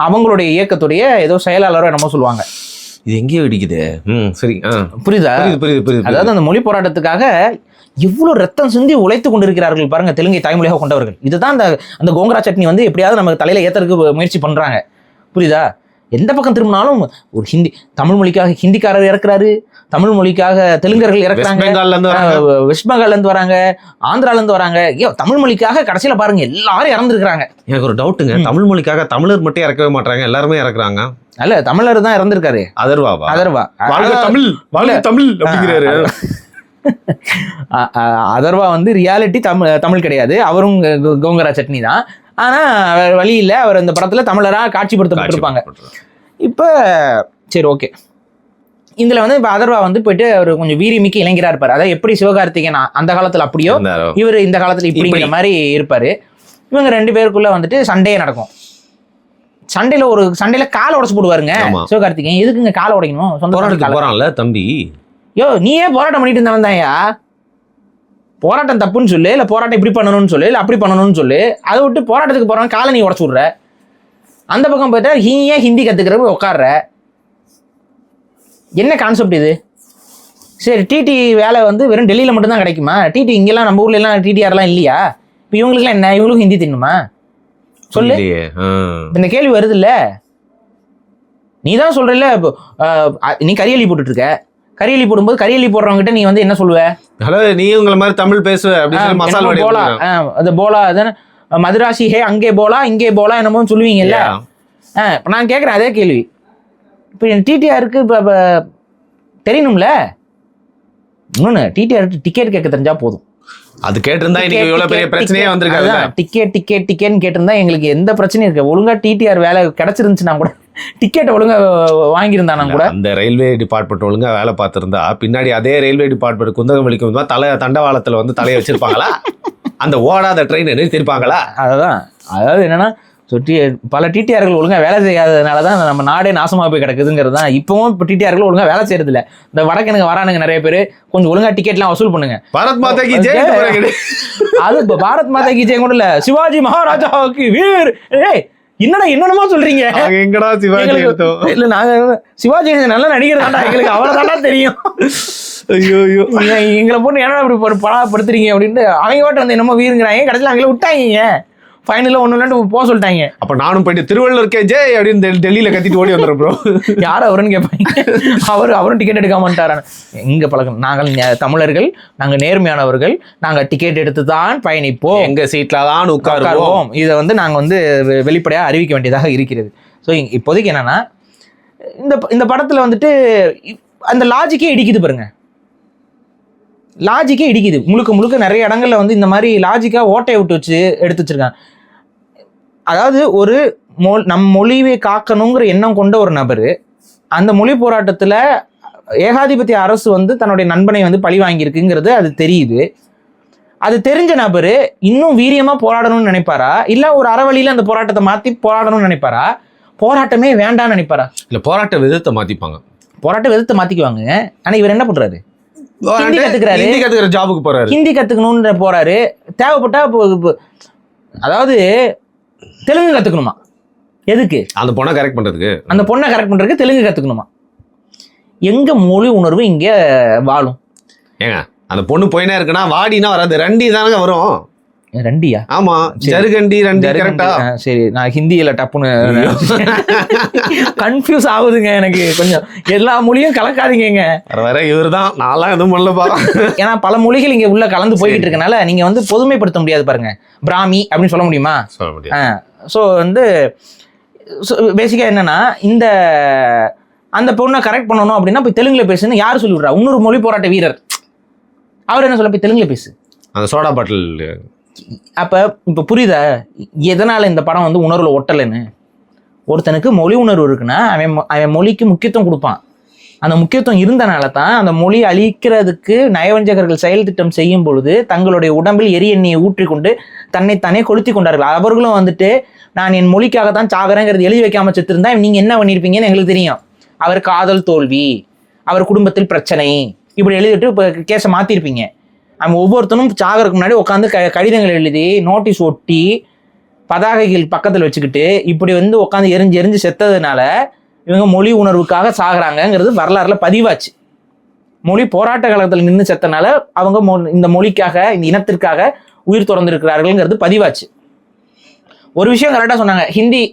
அவங்களுடைய இயக்கத்துடைய ஏதோ செயலாளரோ என்னமோ சொல்லுவாங்க. இது எங்கேயோ இடிக்குது. சரி, புரியுதா? அதாவது அந்த மொழி போராட்டத்துக்காக இவ்வளவு ரத்தம் சிந்தி உழைத்து கொண்டிருக்கிறார்கள் பாருங்க, தெலுங்கை தாய்மொழியாக கொண்டவர்கள். இதுதான் அந்த கோங்கரா சட்னி வந்து எப்படியாவது நமக்கு தலையில ஏத்துறதுக்கு முயற்சி பண்றாங்க. புரியுதா? எந்த பக்கம் திரும்பினாலும் ஒரு தமிழ் மொழிக்காக ஹிந்திக்காரர் இறக்குறாரு, தமிழ் மொழிக்காக தெலுங்கர்கள் இறக்குறாங்க, வெஸ்ட் பெங்கால்ல இருந்து வராங்க, ஆந்திரால இருந்து வராங்க. தமிழ் மொழிக்காக கடைசியில பாருங்க எல்லாரும் இறந்துருக்காங்க. எனக்கு ஒரு டவுட்டுங்க, தமிழ் மொழிக்காக தமிழர் மட்டும் இறக்கவே மாட்டாங்க, எல்லாருமே இறக்குறாங்க. அல்ல, தமிழர் தான் இறந்திருக்காரு. அதர்வா அதர்வா வந்து ரியாலிட்டி தமிழ் கிடையாது, அவரும் கோங்கரா சட்னி தான். ஆனா வழி இல்லை, அவர் இந்த படத்துல தமிழரா காட்சிப்படுத்தப்பட்டிருப்பாங்க. இப்ப சரி, ஓகே. இதுல வந்து இப்ப அதர்வா வந்து போயிட்டு அவர் கொஞ்சம் வீரியமிக்க இளைஞரா இருப்பாரு. அதாவது எப்படி சிவகார்த்திகேயன் அந்த காலத்துல அப்படியோ இவர் இந்த காலத்துல இப்படிங்கிற மாதிரி இருப்பாரு. இவங்க 2 பேருக்குள்ள வந்துட்டு சண்டையே நடக்கும். சண்டையில காலை உடைச்சு போடுவாருங்க ஆமா. சிவகார்த்திகேயன். எதுக்குங்க காலை உடைக்கணும்? சொந்த போராட்டத்துக்கு போறான்ல தம்பி. யோ நீயே போராட்டம் பண்ணிட்டு இருந்தவன் தான்யா. போராட்டம் தப்புன்னு சொல்லு, இல்ல போராட்டம் இப்படி பண்ணணும்னு சொல்லு, இல்ல அப்படி பண்ணணும்னு சொல்லு. அதை விட்டு போராட்டத்துக்கு போறவன் காலை நீ உடச்சு விடுற. அந்த பக்கம் போயிட்டா ஏன் ஹிந்தி கத்துக்கிற போய் உட்கார்ற? என்ன கான்செப்ட் இது? சரி, டிடி வேலை வந்து வெறும் டெல்லியில மட்டும்தான் கிடைக்குமா? டிடி இங்கெல்லாம் நம்ம ஊர்ல எல்லாம் டிடிஆர்லாம் இல்லையா? இப்போ இவங்களுக்குலாம் என்ன, இவங்களுக்கும் ஹிந்தி தெரியணுமா? சொல்லு. இந்த கேள்வி வருது இல்ல. நீ தான் சொல்றல, நீ கரியலி போட்டுட்டு இருக்க. கரியலி போடும்போது கரியலி போடுறவங்க நீ வந்து என்ன சொல்லுவ? ஹலோ, நீ உங்களை மாதிரி தமிழ் பேசுவ அப்படின்னு மசாலா போலா, அது போலா, அதான மதுராசி, ஹே அங்கே போலா இங்கே போலா என்னமோ சொல்லுவீங்கல்ல. நான் கேட்குறேன் அதே கேள்வி. இப்போ டிடிஆருக்கு இப்போ தெரியணும்ல. இன்னொன்று, டிடிஆருக்கு டிக்கெட் கேட்க தெரிஞ்சா போதும். அது கேட்டிருந்தா இன்னைக்கு இவ்வளவு பெரிய பிரச்சனையே வந்திருக்காது. டிக்கெட்னு கேட்டிருந்தா எங்களுக்கு எந்த பிரச்சனையும் இருக்கு. ஒழுங்கா டிடிஆர் வேலை கிடைச்சிருந்துச்சுன்னா கூட, டிக்கெட் ஒழுங்கா வாங்கியிருந்தானா கூட, அந்த ரயில்வே டிபார்ட்மெண்ட் ஒழுங்கா வேலை பார்த்திருந்தா பின்னாடி அதே ரயில்வே டிபார்ட்மெண்ட் குந்தகம் வலிக்கும் தண்டவாளத்துல வந்து தலையை வச்சிருப்பாங்களா? அந்த ஓடாத ட்ரெயின் நிறுத்திருப்பாங்களா? அதுதான். அதாவது என்னன்னா, பல டிடிஆர்கள் ஒழுங்கா வேலை செய்யாததுனால தான் நம்ம நாடே நாசமாக போய் கிடக்குதுங்கிறது தான். இப்பவும் இப்போ டிடிஆர்கள் ஒழுங்கா வேலை செய்யறது இல்லை. இந்த வடக்கனுங்க வரானுங்க நிறைய பேர், கொஞ்சம் ஒழுங்கா டிக்கெட்லாம் வசூல் பண்ணுங்க. பாரத் மாதா கி ஜெய். அது இப்போ பாரத் மாதா கி ஜெய் கூட இல்ல, சிவாஜி மகாராஜாவுக்கு வீர். ஏய் என்னடா என்னென்னமா சொல்றீங்க? எங்கடா சிவாஜி எடுத்தோம்? இல்ல, நாங்க சிவாஜி நல்ல நடிகர் தான்டா, எங்களுக்கு அவ்வளவுதான்டா தெரியும். ஐயோ ஐயோ, எங்களை போட்டு என்னடா இப்படி படாப்படுத்துறீங்க அப்படின்ட்டு அவங்க பாட்டு வந்து என்னமோ வீருங்கிறாங்க. கடைசியில் அவங்கள விட்டாங்க. ஃபைனலில் ஒன்றும் இல்லாண்டு போக சொல்லிட்டாங்க. அப்போ நானும் போயிட்டு திருவள்ளூர் ஜே அப்படின்னு டெல்லியில் கத்திட்டு ஓடி வந்துடுறோம் ப்ரோ. யார் அவருன்னு கேட்பாங்க. அவரும் டிக்கெட் எடுக்காம வந்துட்டாரான. எங்க பழக்கம், நாங்கள் தமிழர்கள், நாங்கள் நேர்மையானவர்கள், நாங்கள் டிக்கெட் எடுத்து தான் பயணிப்போம், எங்க சீட்ல தான் உட்காருவோம். இதை வந்து நாங்கள் வந்து வெளிப்படையாக அறிவிக்க வேண்டியதாக இருக்கிறது. ஸோ இப்போதைக்கு என்னன்னா, இந்த படத்தில் வந்துட்டு அந்த லாஜிக்கே இடிக்குது பாருங்க. லாஜிக்கே இடிக்குது முழுக்க. நிறைய இடங்கள்ல வந்து இந்த மாதிரி லாஜிக்கா ஓட்டையை விட்டு வச்சு எடுத்து வச்சிருக்காங்க. அதாவது ஒரு நம் மொழியை காக்கணுங்கிற எண்ணம் கொண்ட ஒரு நபர் அந்த மொழி போராட்டத்தில் ஏகாதிபத்திய அரசு வந்து தன்னுடைய நண்பனை வந்து பழி வாங்கியிருக்குங்கிறது அது தெரியுது. அது தெரிஞ்ச நபர் இன்னும் வீரியமா போராடணும்னு நினைப்பாரா, இல்ல ஒரு அறவழியில அந்த போராட்டத்தை மாத்தி போராடணும்னு நினைப்பாரா, போராட்டமே வேண்டாம்னு நினைப்பாரா? இல்ல, போராட்ட விதத்தை மாத்திப்பாங்க. போராட்ட விதத்தை மாத்திக்குவாங்க. ஆனா இவர் என்ன பண்றாரு? ஹிந்தி கத்துக்கிறாரு. ஹிந்தி கத்துக்கிற ஜாபுக்கு போறாரு. ஹிந்தி கத்துக்கணும்னு போறாரு. தேவைப்பட்டா அதாவது தெலுங்கு கத்துக்கணுமா? எதுக்கு? அந்த பொண்ணை கரெக்ட் பண்றதுக்கு தெலுங்கு கத்துக்கணுமா? எங்க மொழி உணர்வு இங்க வாழும்? ஏங்க, அந்த பொண்ணு போயினே இருக்குன்னா வாடினா வராது, ரண்டி தானங்க வரும். ரண்டியா? ஆமா, ஜருகண்டி ரண்டி. கரெக்டா? சரி, நான் ஹிந்தியில டப்புன்னு கன்ஃபியூஸ் ஆகுதுங்க எனக்கு கொஞ்சம். எல்லா மொழியும் கலக்காதீங்க. வர இவர் தான், நான்லாம் எதுவும் பண்ணலப்பா. ஏன்னா பல மொழிகள் இங்க உள்ள கலந்து போய்கிட்டு இருக்கனால நீங்க வந்து பொதுமைப்படுத்த முடியாது பாருங்க. பிராமி அப்படின்னு சொல்ல முடியுமா? சொல்ல முடியாது. ஸோ வந்து பேசிக்கா என்னன்னா, அந்த பொண்ணை கரெக்ட் பண்ணணும் அப்படின்னா போய் தெலுங்குல பேசுன்னு யார் சொல்லிவிடுறா? இன்னொரு மொழி போராட்ட வீரர். அவர் என்ன சொல்ல, போய் தெலுங்குல பேசு. அந்த சோடா பாட்டில். அப்போ இப்போ புரியுதா எதனால் இந்த படம் வந்து உணர்வில் ஒட்டலைன்னு? ஒருத்தனுக்கு மொழி உணர்வு இருக்குன்னா அவன் மொழிக்கு முக்கியத்துவம் கொடுப்பான். அந்த முக்கியத்துவம் இருந்தனால தான் அந்த மொழி அழிக்கிறதுக்கு நயவஞ்சகர்கள் செயல் திட்டம் செய்யும் பொழுது தங்களுடைய உடம்பில் எரியெண்ணெயை ஊற்றிக்கொண்டு தன்னைத்தானே கொளுத்தி கொண்டார்கள். அவர்களும் வந்துட்டு நான் என் மொழிக்காகத்தான் சாகிறேங்கிறது எழுதி வைக்காம செத்துருந்தா நீங்கள் என்ன பண்ணியிருப்பீங்கன்னு எங்களுக்கு தெரியும். அவர் காதல் தோல்வி, அவர் குடும்பத்தில் பிரச்சனை, இப்படி எழுதிட்டு இப்போ கேஸை மாற்றிருப்பீங்க. அவன் ஒவ்வொருத்தனும் சாகறதுக்கு முன்னாடி உட்காந்து கடிதங்கள் எழுதி நோட்டீஸ் ஒட்டி பதாகைகள் பக்கத்தில் வச்சுக்கிட்டு இப்படி வந்து உட்காந்து எரிஞ்சு செத்ததுனால இவங்க மொழி உணர்வுக்காக சாகுறாங்கங்கிறது வரலாறுல பதிவாச்சு. மொழி போராட்ட காலத்தில் நின்று செத்தனால அவங்க இந்த மொழிக்காக, இந்த இனத்திற்காக உயிர் துறந்திருக்கிறார்கள்ங்கிறது பதிவாச்சு. ஒரு விஷயம் கரெக்டாக சொன்னாங்க.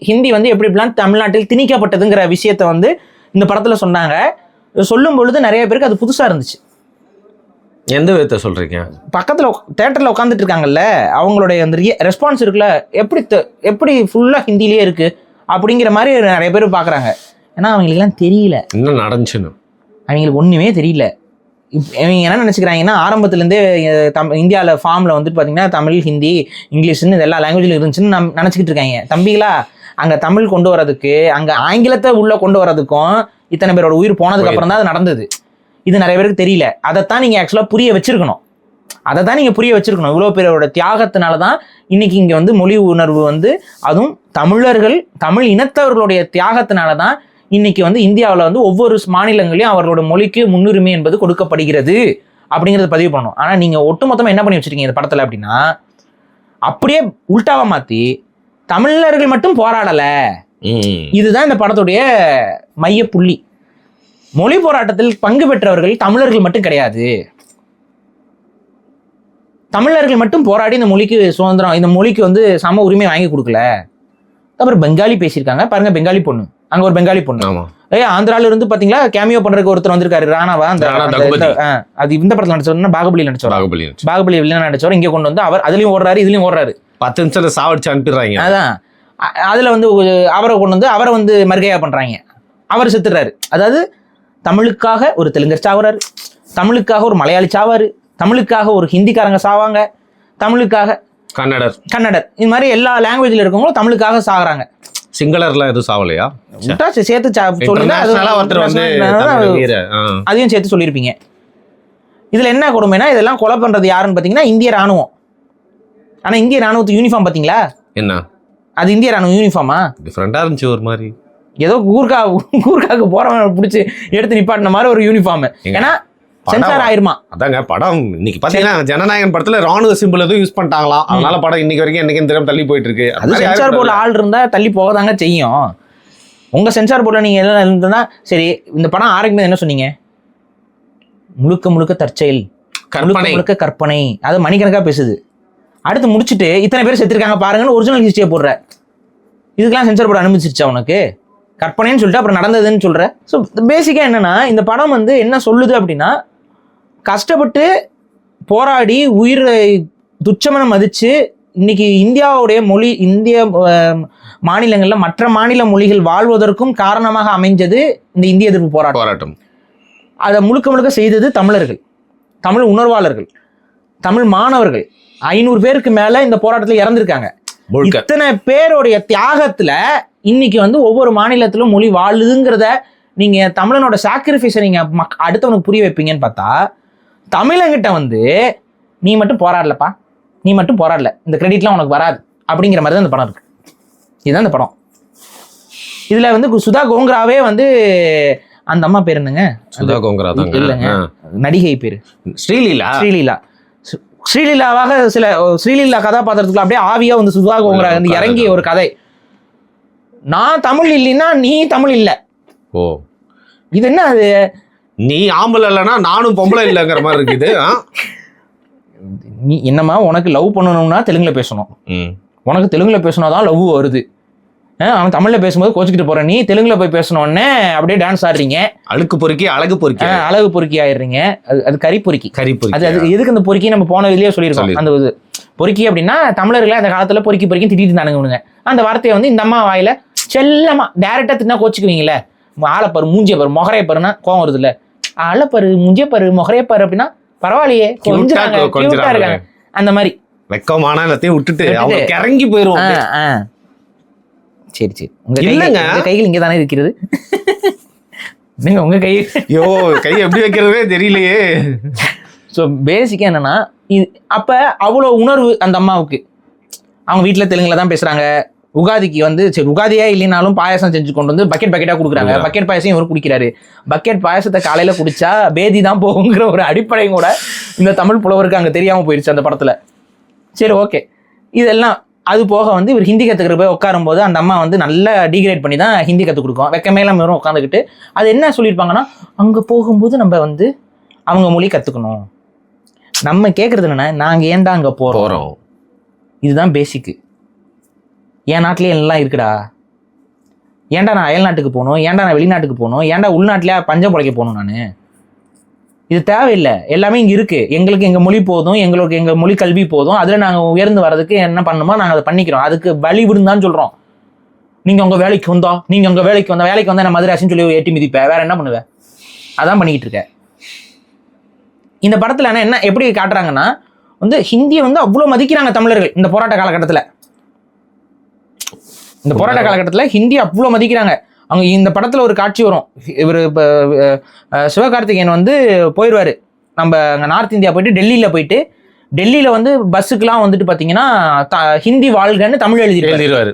ஹிந்தி வந்து எப்படிலாம் தமிழ்நாட்டில் திணிக்கப்பட்டதுங்கிற விஷயத்த வந்து இந்த படத்தில் சொன்னாங்க. சொல்லும் பொழுது நிறைய பேருக்கு அது புதுசாக இருந்துச்சு. எந்த விதத்தை சொல்றீங்க? பக்கத்தில் தேட்டரில் உட்காந்துட்டு இருக்காங்கல்ல, அவங்களுடைய அந்த ரெஸ்பான்ஸ் இருக்குல்ல, எப்படி ஃபுல்லாக ஹிந்திலேயே இருக்கு அப்படிங்கிற மாதிரி நிறைய பேர் பார்க்குறாங்க. ஏன்னா அவங்களுக்குலாம் தெரியல என்ன நடந்துச்சுன்னு. அவங்களுக்கு ஒன்றுமே தெரியல. இவங்க என்ன நினச்சிக்கிறாங்கன்னா, ஆரம்பத்துலேருந்தே இந்தியாவில் ஃபார்மில் வந்துட்டு பார்த்தீங்கன்னா தமிழ், ஹிந்தி, இங்கிலீஷ்னு எல்லா லாங்குவேஜிலும் இருந்துச்சுன்னு நினச்சிக்கிட்டு இருக்காங்க. தம்பிகளா, அங்கே தமிழ் கொண்டு வரதுக்கு, அங்கே ஆங்கிலத்தை உள்ளே கொண்டு வரதுக்கும் இத்தனை பேரோட உயிர் போனதுக்கு அப்புறம் தான் அது நடந்தது. இது நிறைய பேருக்கு தெரியல. அதைத்தான் நீங்கள் ஆக்சுவலாக புரிய வச்சிருக்கணும். அதை தான் நீங்கள் புரிய வச்சிருக்கணும். இவ்வளோ பேரோட தியாகத்தினால தான் இன்னைக்கு இங்கே வந்து மொழி உணர்வு வந்து, அதுவும் தமிழர்கள் தமிழ் இனத்தவர்களுடைய தியாகத்தினால தான் இன்னைக்கு வந்து இந்தியாவில் வந்து ஒவ்வொரு மாநிலங்களையும் அவர்களோட மொழிக்கு முன்னுரிமை என்பது கொடுக்கப்படுகிறது அப்படிங்கிறத பதிவு பண்ணணும். ஆனால் நீங்கள் ஒட்டுமொத்தமாக என்ன பண்ணி வச்சிருக்கீங்க இந்த படத்தில் அப்படின்னா, அப்படியே உல்டாவா மாற்றி தமிழர்கள் மட்டும் போராடலை, இதுதான் இந்த படத்துடைய மைய புள்ளி. மொழி போராட்டத்தில் பங்கு பெற்றவர்கள் தமிழர்கள் மட்டும் கிடையாது, தமிழர்கள் மட்டும் போராடி இந்த மொழிக்கு சுதந்திரம், இந்த மொழிக்கு வந்து சம உரிமை வாங்கி கொடுக்கல. அப்புறம் பெங்காலி பேசியிருக்காங்க பாருங்க, பெங்காலி பொண்ணு, அங்க ஒரு பெங்காலி பொண்ணு. ஆந்திரால இருந்து பாத்தீங்களா கேமியோ பண்றதுக்கு ஒருத்தர் வந்திருக்காரு, ராணாவா, அந்த அது இந்த படத்துல நடிச்சோம்னா பாகுபலி நடிச்சோம், பாகுபலி வில்லன் நடிச்சோம். இங்க கொண்டு வந்து அவர் அதுலயும் ஓடுறாரு இதுலயும் ஓடுறாரு, 10 நிமிஷத்துல சாவடிச்சு அனுப்பிடுறாங்க. அதான் அதுல வந்து அவரை கொண்டு வந்து அவரை வந்து மர்கையா பண்றாங்க, அவர் செத்துறாரு. அதாவது தமிழுக்காக ஒரு தெலுங்கர் சாவறாரு, தமிழுக்காக ஒரு மலையாளி சாவாரு, தமிழுக்காக ஒரு ஹிந்திக்காரங்க சாவாங்க, தமிழுக்காக கன்னடர், இது மாதிரி எல்லா லாங்குவேஜ்ல இருக்கவங்களும் தமிழுக்காக சாகுறாங்க. சிங்களர்லாம் எதுவும் சாவலையா? சேர்த்து அதையும் சேர்த்து சொல்லியிருப்பீங்க. இதுல என்ன கொடுமைனா, இதெல்லாம் கொலை பண்றது யாருன்னு பாத்தீங்கன்னா இந்திய ராணுவம். ஆனா இந்திய ராணுவத்துக்கு யூனிஃபார்ம் பாத்தீங்களா என்ன? அது இந்திய ராணுவ யூனிஃபார்மா? டிஃபரெண்டா இருந்துச்சு, ஒரு மாதிரி ஏதோ கூர்க்காக்கு போறவன் பிடிச்சி எடுத்து நிப்பாட்டின மாதிரி ஒரு யூனிஃபார்ம். ஏன்னா சென்சார் ஆயிருமா? அதாங்க படம் இன்னைக்கு பாத்தீங்கன்னா ஜனநாயகன் படத்துல ராணுவ சிம்பிள் எதுவும் யூஸ் பண்ணிட்டாங்களாம், அதனால படம் இன்னைக்கு வரைக்கும் என்னைக்கு தெரியாம தள்ளி போயிட்டு இருக்கு. அது சென்சார் போர்டுல ஆள் இருந்தா தள்ளி போகதாங்க செய்யும். உங்க சென்சார் போர்டுல நீங்க எல்லாம் இருந்தா சரி. இந்த படம் ஆரம்பிக்கும் என்ன சொன்னீங்க? முழுக்க முழுக்க தற்செயல், முழுக்க கற்பனை. அது மணிக்கணக்கா பேசுது. அடுத்து முடிச்சுட்டு இத்தனை பேர் செத்துருக்காங்க பாருங்கன்னு ஒரிஜினல் ஹிஸ்டரியை போடுற. இதுக்கெல்லாம் சென்சார் போர்டு அனுமதிச்சிருச்சா உனக்கு? கற்பனைன்னு சொல்லிட்டு அப்புறம் நடந்ததுன்னு சொல்ற. ஸோ பேசிக்கா என்னன்னா, இந்த படம் வந்து என்ன சொல்லுது அப்படின்னா, கஷ்டப்பட்டு போராடி உயிரை துச்சமனம் மதிச்சு இன்னைக்கு இந்தியாவுடைய மொழி, இந்திய மாநிலங்கள்ல மற்ற மாநில மொழிகள் வாழ்வதற்கும் காரணமாக அமைஞ்சது இந்த இந்திய எதிர்ப்பு போராட்டம். அதை முழுக்க முழுக்க செய்தது தமிழர்கள், தமிழ் உணர்வாளர்கள், தமிழ் மாணவர்கள். 500 பேருக்கு மேல இந்த போராட்டத்தில் இறந்திருக்காங்க. இத்தனை பேருடைய தியாகத்துல இன்னைக்கு வந்து ஒவ்வொரு மாநிலத்திலும் மொழி வாழுதுங்கிறத நீங்க தமிழனோட சாக்ரிஃபைஸை நீங்க அடுத்தவனுக்கு புரிய வைப்பீங்கன்னு பார்த்தா, தமிழங்கிட்ட வந்து நீ மட்டும் போராடலப்பா, நீ மட்டும் போராடல, இந்த கிரெடிட்லாம் உனக்கு வராது அப்படிங்கிற மாதிரி தான் இந்த படம் இருக்கு. இதுதான் இந்த படம். இதுல வந்து சுதா கோங்கராவே வந்து, அந்த அம்மா பேர் என்னங்க? சுதா கோங்கரா தான் இல்லைங்க, நடிகை பேரு ஸ்ரீலீலாவாக சில ஸ்ரீலீலா கதாபாத்திரத்துக்குள்ள அப்படியே ஆவியா வந்து சுதா கோங்கரா வந்து இறங்கிய ஒரு கதை. நான் தமிழ் இல்லைன்னா நீ தமிழ் இல்ல. ஓ, இது என்ன? அது நீ ஆம்பளை இல்லைன்னா நானும் பொம்பளை இல்லைங்கிற மாதிரி இருக்குது. நீ என்னம்மா, உனக்கு லவ் பண்ணணும்னா தெலுங்குல பேசணும், உனக்கு தெலுங்குல பேசினாதான் லவ் வருது. அவன் தமிழ்ல பேசும்போது கோச்சிக்கிட்டு போற, நீ தெலுங்குல போய் பேசணும்னே அப்படியே டான்ஸ் ஆடுறீங்க. அழுக்கு பொறுக்கி அழகு பொறுக்கி ஆயிடுறீங்க. அது கறி பொறுக்கி. அது எதுக்கு அந்த பொறுக்கி நம்ம போன இதுலயே சொல்லியிருக்கோம். அந்த இது பொறுக்கி அப்படின்னா தமிழர்களை அந்த காலத்துல பொறுக்கி திட்டிட்டு இருந்தானுங்க. அந்த வார்த்தையை வந்து இந்த அம்மா வாயில செல்லமா டைரக்டா தின்னா கோச்சுக்குவீங்களே, ஆளைப்பாரு மூஞ்சிய பாரு மொகரைய பாருன்னா கோவம் வருது இல்ல, ஆளைப்பாரு மூஞ்சிய பாரு மொகரைய பாரு அப்படின்னா பரவாயில்லையே கொஞ்சம் இருக்காங்க. அந்த மாதிரி வெக்கமான எல்லாத்தையும் விட்டுட்டு இறங்கி போயிருவோம். சரி உங்க கைகள் இங்கே தானே இருக்கிறது. நீங்க உங்க கை எப்படி வைக்கிறதே தெரியலையே. ஸோ பேசிக்கா என்னன்னா, அப்ப அவ்வளவு உணர்வு அந்த அம்மாவுக்கு. அவங்க வீட்டுல தெலுங்குல தான் பேசுறாங்க. உகாதிக்கு வந்து சரி உகாதியா இல்லைனாலும் பாயசம் செஞ்சு கொண்டு வந்து பக்கெட்டா கொடுக்குறாங்க. பக்கெட் பாயசம் இவர் குடிக்கிறாரு. பக்கெட் பாயசத்தை காலையில குடிச்சா பேதி தான் போகுங்கிற ஒரு அடிப்படையும் கூட இந்த தமிழ் புலவருக்கு அங்க தெரியாம போயிடுச்சு அந்த படத்துல. சரி ஓகே, இதெல்லாம் அது போக வந்து இவர் ஹிந்தி கற்றுக்கிற போய் உட்காரும் போது அந்த அம்மா வந்து நல்லா டீக்ரேட் பண்ணி தான் ஹிந்தி கற்றுக் கொடுக்கும். வெக்கமேலாம் வெறும் உட்காந்துக்கிட்டு அது என்ன சொல்லியிருப்பாங்கன்னா, அங்கே போகும்போது நம்ம வந்து அவங்க மொழி கற்றுக்கணும். நம்ம கேட்குறது என்னன்னா, நாங்கள் ஏன்டா அங்கே போகிறோம், இதுதான் பேசிக்கு. என் நாட்டிலேயே எல்லாம் இருக்குடா, ஏன்டா நான் அயல் நாட்டுக்கு போகணும், ஏன்டா நான் வெளிநாட்டுக்கு போகணும், ஏன்டா உள்நாட்டிலே பஞ்சம் பிழைக்க போகணும் நான்? இது தேவையில்லை, எல்லாமே இங்கே இருக்குது. எங்களுக்கு எங்கள் மொழி போதும், எங்களுக்கு எங்கள் மொழி கல்வி போதும். அதில் நாங்கள் உயர்ந்து வர்றதுக்கு என்ன பண்ணணுமோ நாங்கள் அதை பண்ணிக்கிறோம். அதுக்கு வழி விடுந்தான்னு சொல்கிறோம். நீங்கள் உங்கள் வேலைக்கு வந்தோம், நீங்கள் உங்கள் வேலைக்கு வந்தால் நான் மதுராசின்னு சொல்லி எட்டி மிதிப்பேன், வேற என்ன பண்ணுவேன்? அதான் பண்ணிக்கிட்டு இருக்கேன். இந்த படத்தில் என்ன எப்படி காட்டுறாங்கன்னா, வந்து ஹிந்தியை வந்து அவ்வளோ மதிக்கிறாங்க தமிழர்கள் இந்த போராட்ட காலகட்டத்தில். இந்த போராட்ட காலகட்டத்தில் ஹிந்தி அவ்வளோ மதிக்கிறாங்க. அவங்க இந்த படத்தில் ஒரு காட்சி வரும். இவர் இப்போ சிவகார்த்திகேயன் வந்து போயிடுவார், நம்ம அங்கே நார்த் இந்தியா போயிட்டு டெல்லியில் போயிட்டு டெல்லியில வந்து பஸ்ஸுக்கெல்லாம் வந்துட்டு பாத்தீங்கன்னா ஹிந்தி வாழ்கன்னு தமிழ் எழுதிடுவாரு.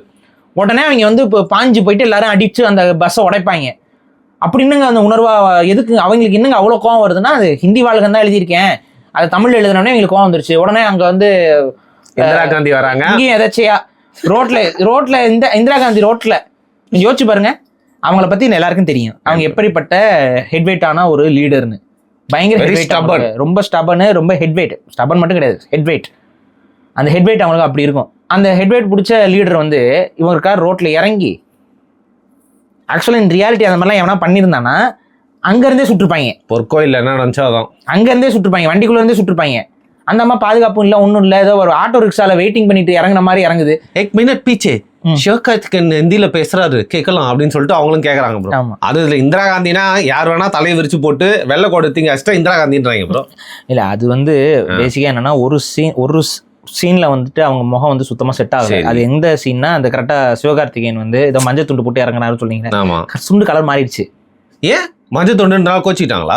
உடனே அவங்க வந்து இப்போ பாஞ்சு போயிட்டு எல்லாரும் அடிச்சு அந்த பஸ்ஸை உடைப்பாங்க. அப்படி என்னங்க அந்த உணர்வா எதுக்கு அவங்களுக்கு என்னங்க அவ்வளோ கோவம் வருதுன்னா, அது ஹிந்தி வாழ்கன் தான் எழுதியிருக்கேன், அது தமிழ் எழுதுனோடனே எங்களுக்கு கோவம் வந்துருச்சு. உடனே அங்க வந்து இந்திரா காந்தி வராங்க, இங்கேயும் எதாச்சியா ரோட்ல இந்திரா காந்தி ரோட்ல நீங்க யோசிச்சு பாருங்க. அவங்கள பத்தி எல்லாருக்கும் தெரியும், அவங்க எப்படிப்பட்ட ஹெட்வெயிட்டான ஒரு லீடர்னு. பயங்கர ஹெட்வெயிட், ரொம்ப ஸ்டபன், ரொம்ப ஹெட்வெயிட். ஸ்டபன் மட்டும் கிடையாது, ஹெட்வெயிட். அந்த ஹெட்வெயிட் அவங்களுக்கு அப்படி இருக்கும். அந்த ஹெட்வெயிட் பிடிச்ச லீடர் வந்து இவங்க ரோட்ல இறங்கி, ஆக்சுவலா இன் ரியாலிட்டி அந்த மாதிரிலாம் எவனா பண்ணியிருந்தானா அங்கேருந்தே சுட்டுருப்பாங்க. பொற்கோயில் என்ன நினச்சாதான் அங்கேருந்தே சுட்டுருப்பாங்க, வண்டிக்குள்ள இருந்தே சுட்டுருப்பாங்க. அந்த அம்மா பாதுகாப்பும் இல்லை, ஒன்றும் இல்லை, ஏதோ ஒரு ஆட்டோ ரிக்ஷால வெயிட்டிங் பண்ணிட்டு இறங்குன மாதிரி இறங்குது. எக் மினிட் பீச்சே சிவகார்த்திகேயன் ஹிந்தியில பேசுறாரு கேட்கலாம் அப்படின்னு சொல்லிட்டு அவங்களும் கேட்கறாங்க ப்ரோ. அது இதுல இந்திரா காந்தினா யார் வேணா தலையை விரிச்சு போட்டு வெள்ளை கொடுத்தீங்க அஷ்டா இந்திரா காந்தின்றாங்க ப்ரோ. இல்லை, அது வந்து பேசிக்கா என்னன்னா, ஒரு சீன்ல வந்துட்டு அவங்க முகம் வந்து சுத்தமா செட் ஆகுது. அது எந்த சீன்னா, அந்த கரெக்டா சிவகார்த்திகேயன் வந்து இதை மஞ்சள் துண்டு போட்டு இறங்கினாரு சொன்னீங்க, சுண்டு கலர் மாறிடுச்சு. ஏன் மஞ்சள் துண்டுனால கோச்சிட்டாங்களா?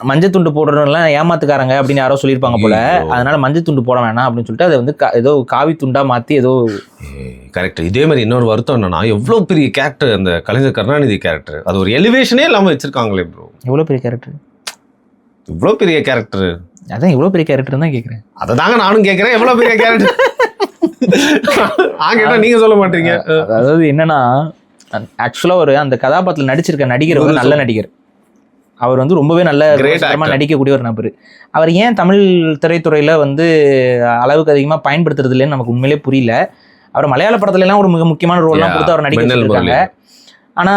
மஞ்சள் துண்டு போடுறதுலாம் ஏமாத்துக்காரங்க அப்படின்னு யாரோ சொல்லியிருப்பாங்க போல, அதனால மஞ்சள் துண்டு போட வேணாம் அப்படின்னு சொல்லிட்டு அதை வந்து ஏதோ காவி துண்டா மாத்தி ஏதோ. கரெக்ட். இதே மாதிரி இன்னொரு வருத்தம் என்னன்னா, எவ்வளவு பெரிய கேரக்டர் அந்த கலைஞர் கருணாநிதி கேரக்டர், அது ஒரு எலிவேஷனே இல்லாம வச்சிருக்காங்களே ப்ரோ. எவ்வளவு பெரிய கேரக்டர், இவ்வளவு பெரிய கேரக்டர். அதான் இவ்வளவு பெரிய கேரக்டர் தான் கேட்கிறேன். அதை தாங்க நானும் கேட்கிறேன், எவ்வளவு பெரிய கேரக்டர் நீங்க சொல்ல மாட்டீங்க. அதாவது என்னன்னா, ஆக்சுவலா அந்த கதாபாத்திரத்தில் நடிச்சிருக்க நடிகர் வந்து நல்ல நடிகர். அவர் வந்து ரொம்பவே நல்ல நடிக்கக்கூடிய ஒரு நபர். அவர் ஏன் தமிழ் திரைத்துறையில வந்து அளவுக்கு அதிகமாக பயன்படுத்துறது இல்லைன்னு நமக்கு உண்மையிலே புரியல. அவர் மலையாள படத்துல எல்லாம் ஒரு மிக முக்கியமான ரோல்லாம் கொடுத்து அவர் நடிக்க வச்சிருக்காங்க. ஆனா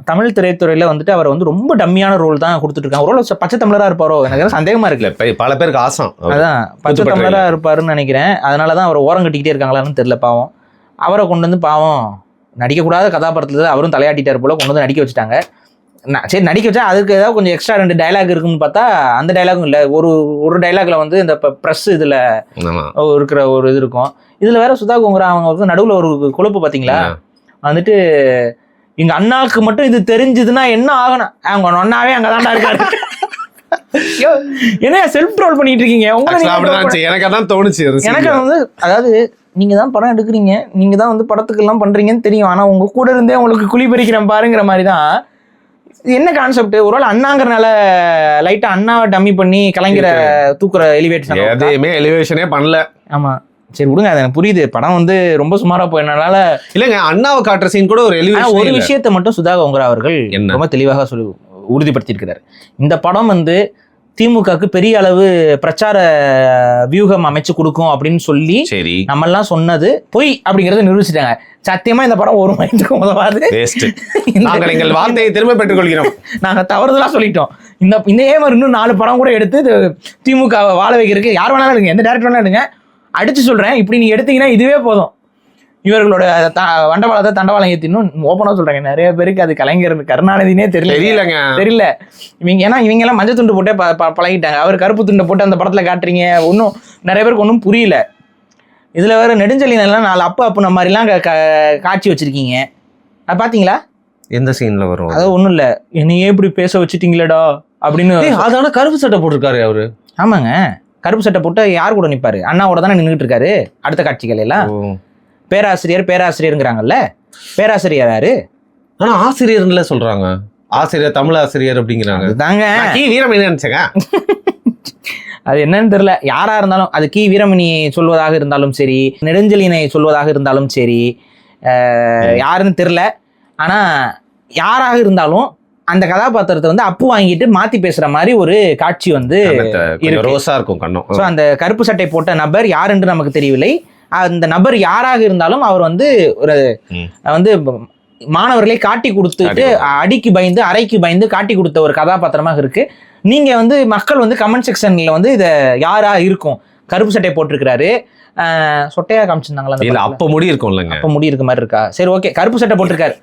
தமிழ் திரைத்துறையில வந்துட்டு அவர் வந்து ரொம்ப டம்மியான ரோல் தான் கொடுத்துட்டு இருக்காங்க. ஒரு ரோல் பச்சை தமிழரா இருப்பாரோ எனக்கு சந்தேகமா இருக்குல்ல, பல பேருக்கு ஆசம். அதான் பச்சை தமிழரா இருப்பாருன்னு நினைக்கிறேன். அதனாலதான் அவர் ஓரம் கட்டிக்கிட்டே இருக்காங்களான்னு தெரியல. பாவம், அவரை கொண்டு வந்து பாவம் நடிக்கக்கூடாத கதாபாத்திரத்தில் அவரும் தலையாட்டிட்டார் போல கொண்டு வந்து நடிக்க வச்சுட்டாங்க. சரி, நடிக்க வச்சா அதுக்கு ஏதாவது கொஞ்சம் எக்ஸ்ட்ரா 2 டைலாக் இருக்குன்னு பார்த்தா அந்த டைலாகும் இல்லை. ஒரு டைலாக்ல வந்து இந்த ப்ரெஸ் இதுல இருக்கிற ஒரு இது இருக்கும். இதுல வேற சுதா கோங்கரா அவங்க வந்து நடுவில் ஒரு கொழுப்பு பார்த்தீங்களா, வந்துட்டு எங்க அண்ணாவுக்கு மட்டும் இது தெரிஞ்சதுன்னா என்ன ஆகணும், அவங்க அண்ணாவே அங்கதான்டா இருக்காரு. என்ன செல்ஃப் ட்ரோல் பண்ணிட்டு இருக்கீங்க? எனக்கு அதான் தோணுச்சு. எனக்கு வந்து அதாவது நீங்க தான் படம் எடுக்கிறீங்க, நீங்க தான் வந்து படத்துக்கு எல்லாம் பண்றீங்கன்னு தெரியும், ஆனா உங்க கூட இருந்தே உங்களுக்கு குழி பறிக்கிறேன் பாருங்கிற மாதிரி தான். என்ன கான்செப்ட்? ஒருவேளை அண்ணாங்கிறனால லைட்டா அண்ணாவை டம்மி பண்ணி கலைஞரை தூக்குற எலிவேஷன், எதையுமே எலிவேஷனே பண்ணல. ஆமா, சரி விடுங்க, அது எனக்கு புரியுது. படம் வந்து ரொம்ப சுமாரா போயினால இல்லைங்க, அண்ணாவை காட்டுற சீன் கூட ஒரு எலிவேஷன். ஒரு விஷயத்தை மட்டும் சுதா கோங்கரா அவர்கள் ரொம்ப தெளிவாக உறுதிப்படுத்தியிருக்கிறார். இந்த படம் வந்து திமுகவுக்கு பெரிய அளவு பிரச்சார வியூகம் அமைச்சு கொடுக்கும் அப்படின்னு சொல்லி நம்ம எல்லாம் சொன்னது பொய் அப்படிங்கறத நிரூபிச்சிட்டாங்க. சத்தியமா இந்த படம் ஒரு மைண்டுக்கும் உதவாது. நாங்கள் எங்கள் வார்த்தையை திரும்ப பெற்றுக் கொள்கிறோம். நாங்க தவறுதலா சொல்லிட்டோம். இந்த மாதிரி இன்னும் 4 படம் கூட எடுத்து திமுக வாழ வைக்கிறதுக்கு யார் வேணாலும் எடுங்க, எந்த டேரக்டர் வேணாலும் எடுங்க. அடிச்சு சொல்றேன், இப்படி நீங்க எடுத்தீங்கன்னா இதுவே போதும். இவர்களோட வண்டவாளத்தை தண்டவாளம் ஏத்தினும் ஓப்பனா சொல்றாங்க. நிறைய பேருக்கு அது கலைஞர் கருணாநிதினே தெரியல. இவங்க ஏன்னா இவங்க எல்லாம் மஞ்சள் துண்டு போட்டே பழகிட்டாங்க. அவர் கருப்பு துண்டை போட்டு அந்த படத்துல காட்டுறீங்க, ஒன்றும் நிறைய பேருக்கு ஒன்றும் புரியல. இதுல வேற நெடுஞ்செழியனெல்லாம் 4 அப்புன மாதிரிலாம் காட்சி வச்சிருக்கீங்க. அது பாத்தீங்களா? எந்த சீன்ல வரும்? அதாவது ஒன்றும் இல்லை, என்னையே இப்படி பேச வச்சுட்டீங்களடா அப்படின்னு. அதான கருப்பு சட்டை போட்டிருக்காரு அவரு. ஆமாங்க, கருப்பு சட்டை போட்டு யார் கூட நிற்பாரு? அண்ணாவோட தானே நின்றுட்டு இருக்காரு. அடுத்த காட்சிகள் எல்லாம் பேராசிரியருங்கிறாங்கல்ல, பேராசிரியர் யாரு? ஆனா ஆசிரியர்ல சொல்றாங்க, ஆசிரியர் தமிழ் ஆசிரியர் அப்படிங்கிறாங்க. அதுதாங்க வீரமணி நினைச்சேங்க. அது என்னன்னு தெரியல. யாரா இருந்தாலும், அது கி வீரமணி சொல்வதாக இருந்தாலும் சரி, நெடுஞ்செழியனை சொல்வதாக இருந்தாலும் சரி, யாருன்னு தெரியல. ஆனா யாராக இருந்தாலும் அந்த கதாபாத்திரத்தை வந்து அப்பு வாங்கிட்டு மாத்தி பேசுற மாதிரி ஒரு காட்சி வந்து ரோசா இருக்கும் கண்ணும். ஸோ அந்த கருப்பு சட்டை போட்ட நபர் யார் என்று நமக்கு தெரியவில்லை. அந்த நபர் யாராக இருந்தாலும் அவர் வந்து ஒரு வந்து மாணவர்களை காட்டி கொடுத்துட்டு அடிக்கு பயந்து அறைக்கு பயந்து காட்டி கொடுத்த ஒரு கதாபாத்திரமாக இருக்கு. நீங்க வந்து மக்கள் வந்து கமெண்ட் செக்ஷன்ல வந்து இதை யாரா இருக்கும், கருப்பு சட்டை போட்டிருக்கிறாரு, சொட்டையா காமிச்சிருந்தாங்களா? இல்ல, அப்ப முடி இருக்கும் இல்லைங்க, அப்ப முடி இருக்க மாதிரி இருக்கா? சரி ஓகே, கருப்பு சட்டை போட்டிருக்காரு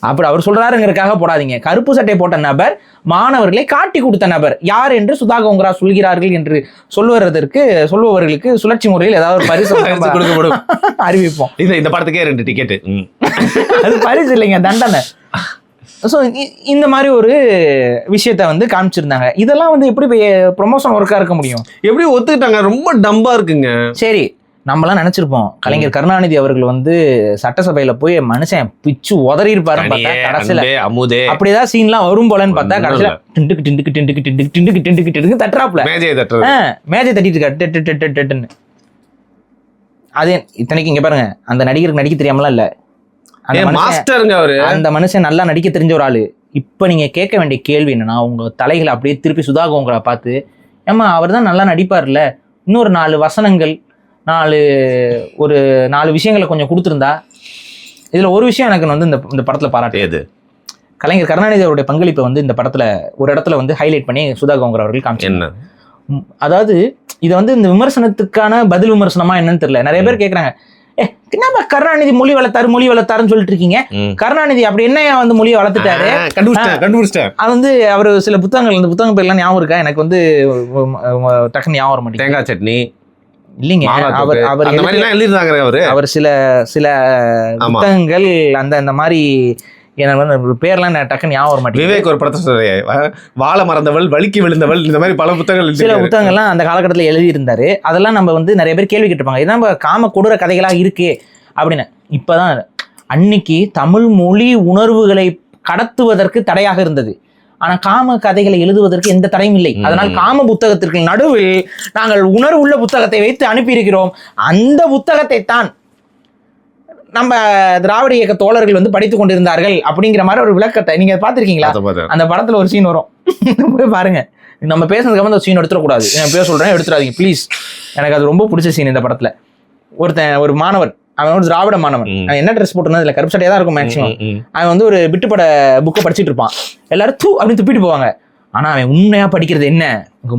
அப்படி அவர் சொல்றாருங்கிறதுக்காக போடாதீங்க. கருப்பு சட்டை போட்ட நபர் மாணவர்களை காட்டி கொடுத்த நபர் யார் என்று சுதா கோங்கரா சொல்கிறார்கள் என்று சொல்லுவவர்களுக்கு சுழற்சி முறையில் ஏதாவது ஒரு பரிசு அறிவிப்போம். இந்த படத்துக்கே 2 டிக்கெட். அது பரிசு இல்லைங்க, தண்டனை. ஸோ இந்த மாதிரி ஒரு விஷயத்த வந்து காமிச்சிருந்தாங்க. இதெல்லாம் வந்து எப்படி ப்ரொமோஷன் ஒர்க்கா இருக்க முடியும்? எப்படி ஒத்துக்கிட்டாங்க? ரொம்ப டம்பா இருக்குங்க. சரி, நம்மலாம் நினைச்சிருப்போம் கலைஞர் கருணாநிதி அவர்கள் வந்து சட்டசபையில போய் மனுஷன் பிச்சு உதறி இருப்பாரு பார்த்தா கடைசியில அப்படிதான் சீன்லாம் வரும் போலன்னு பார்த்தா கடைசியில டிண்டுக்கு டிண்டுக்கு டிண்டுக்கு டிண்டுக்கு டிண்டுக்கு டிண்டுக்கு டிண்டுக்கு தட்டுறாப்ல, மேஜை தட்டிட்டு இருக்காரு. அதே இத்தனைக்கு இங்க பாருங்க, அந்த நடிகருக்கு நடிக்க தெரியாமலாம் இல்ல, அந்த மனுஷன் நல்லா நடிக்க தெரிஞ்ச ஒரு ஆளு. இப்ப நீங்க கேட்க வேண்டிய கேள்வி என்னன்னா, உங்க தலைகளை அப்படியே திருப்பி சுதாகோங்கரை பார்த்து, ஏமா அவர் தான் நல்லா நடிப்பார்ல, இன்னொரு 4 வசனங்கள் 4 விஷயங்களை கொஞ்சம் கொடுத்துருந்தா. இதுல ஒரு விஷயம் எனக்கு வந்து இந்த படத்துல பாராட்டியது, கலைஞர் கருணாநிதி அவருடைய பங்களிப்பை வந்து இந்த படத்துல ஒரு இடத்துல வந்து ஹைலைட் பண்ணி சுதாகோங்கர் அவர்கள் காமிச்சாங்க. அதாவது இதை வந்து இந்த விமர்சனத்துக்கான பதில் விமர்சனமா என்னன்னு தெரியல. நிறைய பேர் கேட்கறாங்க, என்னப்பா கருணாநிதி மொழி வளர்த்தாருன்னு சொல்லிட்டு இருக்கீங்க, கருணாநிதி அப்படி என்ன வந்து மொழியை வளர்த்துட்டாரு? அது வந்து அவர் சில புத்தகங்கள், அந்த புத்தகம் பேர்லாம் ஞாபகம் இருக்கா எனக்கு வந்து டக்குன்னு ஞாபகம் வர மாட்டேங்குது. தேங்காய் சட்னி இல்லைங்க, அவர் சில புத்தகங்கள் அந்த மாதிரி எனக்கு பேர்லாம் டக்குன்னு ஞாபகம் வர மாட்டேங்குது. விவேக் ஒரு படத்தை வாழ மறந்தவள், வலிக்கு விழுந்தவள், இந்த மாதிரி பல புத்தகங்கள், சில புத்தகங்கள்லாம் அந்த காலகட்டத்தில் எழுதி இருந்தாரு. அதெல்லாம் நம்ம வந்து நிறைய பேர் கேள்வி கேட்டிருப்பாங்க, இதான் காம கொடூர கதைகளாக இருக்கு அப்படின்னு. இப்பதான் அன்னைக்கு தமிழ் மொழி உணர்வுகளை கடத்துவதற்கு தடையாக இருந்தது, ஆனா காம கதைகளை எழுதுவதற்கு எந்த தடையும் இல்லை. அதனால் காம புத்தகத்திற்கு நடுவில் நாங்கள் உணர்வுள்ள புத்தகத்தை வைத்து அனுப்பியிருக்கிறோம். அந்த புத்தகத்தை தான் நம்ம திராவிட இயக்க தோழர்கள் வந்து படித்துக் கொண்டிருந்தார்கள் அப்படிங்கிற மாதிரி ஒரு விளக்கத்தை நீங்க பாத்திருக்கீங்களா? அந்த படத்துல ஒரு சீன் வரும், போய் பாருங்க. நம்ம பேசுனதுக்கு அப்புறம் அந்த சீன் எடுத்துடக்கூடாது, நான் பேச சொல்றேன், எடுத்துடாதீங்க ப்ளீஸ். எனக்கு அது ரொம்ப பிடிச்ச சீன் இந்த படத்துல. ஒரு மாணவன், அவன் ஒரு திராவிட மாணவன், அவன் என்ன ட்ரெஸ் போட்டுருந்தா இல்ல கருப்பு சட்டையா தான் இருக்கும் மேக்சிமம். அவன் வந்து ஒரு பிட்டுப்பட புக்கை படிச்சுட்டு இருப்பான், எல்லாரும் தூ அப்படின்னு துப்பிட்டு போவாங்க. ஆனா அவன் உண்மையா படிக்கிறது என்ன,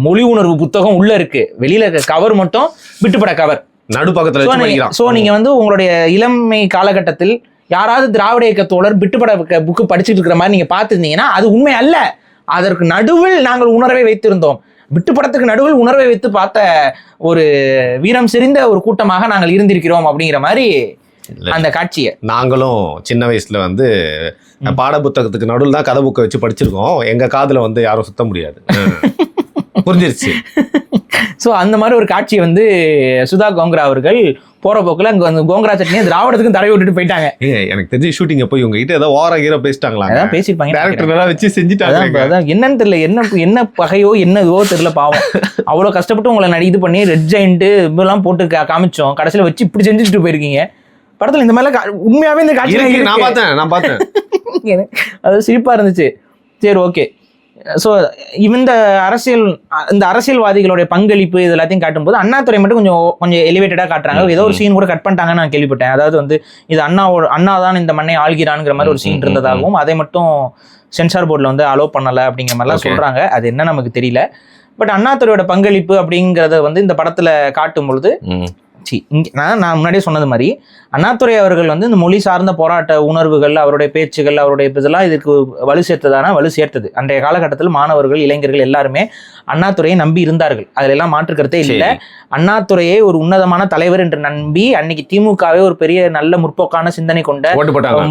மொழி உணர்வு புத்தகம் உள்ள இருக்கு, வெளியில இருக்க கவர் மட்டும் பிட்டுப்பட கவர் நடுப்பக்கத்துல. சோ நீங்க வந்து உங்களுடைய இளமை காலகட்டத்தில் யாராவது திராவிட இயக்க தோழர் பிட்டுப்பட புக்கு படிச்சுட்டு இருக்கிற மாதிரி நீங்க பாத்துருந்தீங்கன்னா அது உண்மை அல்ல. அதற்கு நடுவில் நாங்கள் உணர்வை வைத்திருந்தோம். விட்டுப்படத்துக்கு நடுவில் உணர்வை வைத்து பார்த்த ஒரு வீரம் செறிந்த ஒரு கூட்டமாக நாங்கள் இருந்திருக்கிறோம் அப்படிங்கிற மாதிரி அந்த காட்சியை. நாங்களும் சின்ன வயசுல வந்து பாட புத்தகத்துக்கு நடுவில் தான் கதை புக்கை வச்சு படிச்சிருக்கோம். எங்க காதுல வந்து யாரும் சுத்த முடியாது. புரிஞ்சிருச்சு. ஸோ அந்த மாதிரி ஒரு காட்சியை வந்து சுதா கோங்கரா அவர்கள் போற போக்குல அங்க வந்து கோங்கரா சட்னியை திராவிடத்துக்கும் தடவை விட்டுட்டு போயிட்டாங்க. எனக்கு தெரிஞ்சு ஷூட்டிங் போய் உங்ககிட்ட ஏதோ ஓர ஹீரோ பேசிட்டாங்களா? அதான் பேசிருப்பாங்க, டேரக்டர் வச்சு செஞ்சுட்டாங்க. அதான் என்னன்னு தெரியல, என்ன பகையோ என்னவோ தெரியல. பாவம் அவ்வளவு கஷ்டப்பட்டு உங்களை இது பண்ணி ரெட் ஜெயிண்ட் இதெல்லாம் போட்டு காமிச்சோம், கடைசியில வச்சு இப்படி செஞ்சுட்டு போயிருக்கீங்க. படத்துல இந்த மாதிரி உண்மையாவே இந்த காட்சி நான் பார்த்தேன் அது சிரிப்பா இருந்துச்சு. சரி, ஓகே. ஸோ இந்த அரசியல்வாதிகளுடைய பங்களிப்பு இது எல்லாத்தையும் காட்டும்போது அண்ணாதுரை மட்டும் கொஞ்சம் எலிவேட்டடா காட்டுறாங்க. ஏதோ ஒரு சீன் கூட கட் பண்ணிட்டாங்கன்னு நான் கேள்விப்பட்டேன். அதாவது வந்து இது அண்ணா தான் இந்த மண்ணை ஆள்கிறான்ங்கிற மாதிரி ஒரு சீன் இருந்ததாகவும் அதை மட்டும் சென்சார் போர்டில் வந்து அலோவ் பண்ணலை அப்படிங்கிற மாதிரிலாம் சொல்றாங்க. அது என்ன நமக்கு தெரியல. பட் அண்ணாதுரையோட பங்களிப்பு அப்படிங்கிறத வந்து இந்த படத்துல காட்டும் பொழுது நான் முன்னாடியே சொன்னது மாதிரி அண்ணாதுரை அவர்கள் வந்து இந்த மொழி சார்ந்த போராட்ட உணர்வுகள், அவருடைய பேச்சுகள், அவருடைய இதெல்லாம் இதுக்கு வலு சேர்த்தது. அன்றைய காலகட்டத்தில் மாணவர்கள், இளைஞர்கள் எல்லாருமே அண்ணாதுரையை நம்பி இருந்தார்கள். அதுல எல்லாம் மாற்று கருத்தே இல்லை. அண்ணாதுரையை ஒரு உன்னதமான தலைவர் என்று நம்பி அன்னைக்கு திமுகவே ஒரு பெரிய நல்ல முற்போக்கான சிந்தனை கொண்ட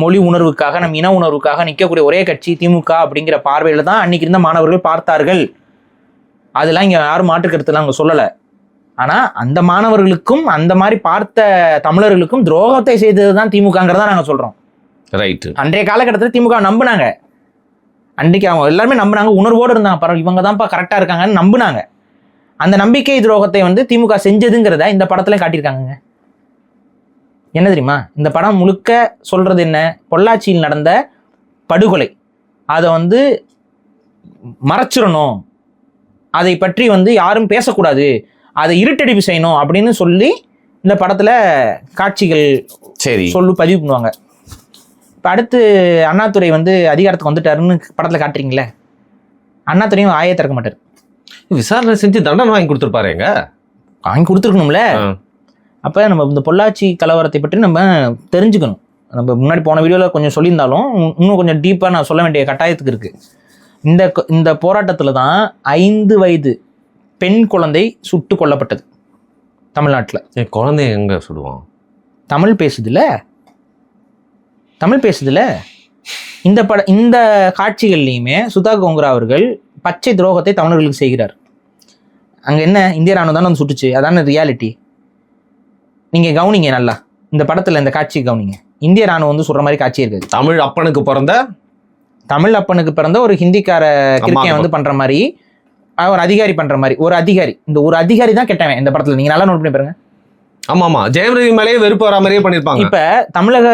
மொழி உணர்வுக்காக, நம் இன உணர்வுக்காக நிற்கக்கூடிய ஒரே கட்சி திமுக அப்படிங்கிற பார்வையில தான் அன்னைக்கு இருந்த மாணவர்கள் பார்த்தார்கள். அதெல்லாம் இங்க யாரும் மாற்று கருத்துலாம் அங்க சொல்லலை. ஆனா அந்த மாணவர்களுக்கும் அந்த மாதிரி பார்த்த தமிழர்களுக்கும் துரோகத்தை செய்ததுதான் திமுகங்கிறதா நாங்க சொல்றோம். ரைட். அன்றைய காலகட்டத்தில் திமுக நம்பினாங்க, அன்றைக்கு அவங்க எல்லாருமே நம்பினாங்க, உணர்வோடு இருந்தாங்க. பரவாயில்ல, இவங்க தான்ப்பா கரெக்டா இருக்காங்கன்னு நம்பினாங்க. அந்த நம்பிக்கை துரோகத்தை வந்து திமுக செஞ்சதுங்கிறத இந்த படத்துல காட்டியிருக்காங்க. என்ன தெரியுமா, இந்த படம் முழுக்க சொல்றது என்ன, பொள்ளாச்சியில் நடந்த படுகொலை அதை வந்து மறைச்சிடணும், அதை பற்றி வந்து யாரும் பேசக்கூடாது, அதை இருட்டடிப்பு செய்யணும் அப்படின்னு சொல்லி இந்த படத்துல காட்சிகள் பதிவு பண்ணுவாங்க. இப்போ அடுத்து அண்ணாதுரை வந்து அதிகாரத்துக்கு வந்துட்டாருன்னு படத்துல காட்டுறீங்களே, அண்ணாதுரையும் ஆயே திறக்க மாட்டார். விசாரணை செஞ்சு தண்டனை வாங்கி கொடுத்துருப்பாருங்க. வாங்கி கொடுத்துருக்கணும்ல. அப்போ நம்ம இந்த பொள்ளாச்சி கலவரத்தை பற்றி நம்ம தெரிஞ்சுக்கணும். நம்ம முன்னாடி போன வீடியோவில் கொஞ்சம் சொல்லியிருந்தாலும் இன்னும் கொஞ்சம் டீப்பாக நான் சொல்ல வேண்டிய கட்டாயத்துக்கு இருக்கு. இந்த போராட்டத்தில் தான் 5 வயது பெண் குழந்தை சுட்டு கொல்லப்பட்டது தமிழ்நாட்டில். குழந்தை எங்க சுடுவான்? தமிழ் பேசுதுல இந்த காட்சிகள்லையுமே சுதா கோங்கரா அவர்கள் பச்சை துரோகத்தை தமிழர்களுக்கு செய்கிறார். அங்க என்ன இந்திய ராணுவம் தானே வந்து சுட்டுச்சு, அதான ரியாலிட்டி. நீங்க கவனிங்க நல்லா, இந்த படத்துல இந்த காட்சி கவனிங்க. இந்திய ராணுவம் வந்து சுடுற மாதிரி காட்சி இருக்குது. தமிழ் அப்பனுக்கு பிறந்த ஒரு ஹிந்திக்கார கிரிக்கெட் வந்து பண்ற மாதிரி, ஒரு அதிகாரி பண்ற மாதிரி, ஒரு அதிகாரி தான் கெட்டவன் இந்த படத்துல. நீங்க நல்லா நோட் பண்ணி பாருங்க. ஆமா ஜெயம் ரவி மேலேயே வெறுப்பு வர மாதிரியே பண்ணிருப்பாங்க. இப்ப தமிழக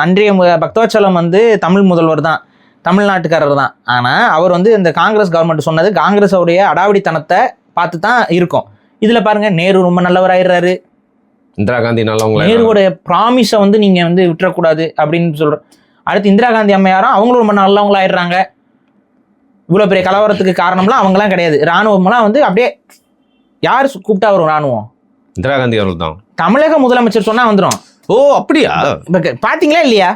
அன்றைய பக்தவச்சலம் வந்து தமிழ் முதல்வர் தான், தமிழ்நாட்டுக்காரர் தான். ஆனா அவர் வந்து இந்த காங்கிரஸ் கவர்மெண்ட் சொன்னது காங்கிரஸோடைய அடாவடித்தனத்தை பார்த்து தான் இருக்கும். இதுல பாருங்க, நேரு ரொம்ப நல்லவர் ஆயிடுறாரு, இந்திரா காந்தி நல்லவங்க, நேருவோடைய ப்ராமிஸை வந்து நீங்க வந்து விட்டுறக்கூடாது அப்படின்னு சொல்ற. அடுத்து இந்திரா காந்தி அம்மையாரும் அவங்களும் ரொம்ப நல்லவங்களா ஆயிடுறாங்க. இவ்வளவு பெரிய கலவரத்துக்கு காரணம்லாம் அவங்கலாம் கிடையாது. ராணுவம்லாம் வந்து அப்படியே யார் கூப்பிட்டா வரும் ராணுவம்? இந்திரா காந்தி அவர்கள் தான். தமிழக முதலமைச்சர் சொன்னா வந்துடும். ஓ அப்படியா? பாத்தீங்களா இல்லையா?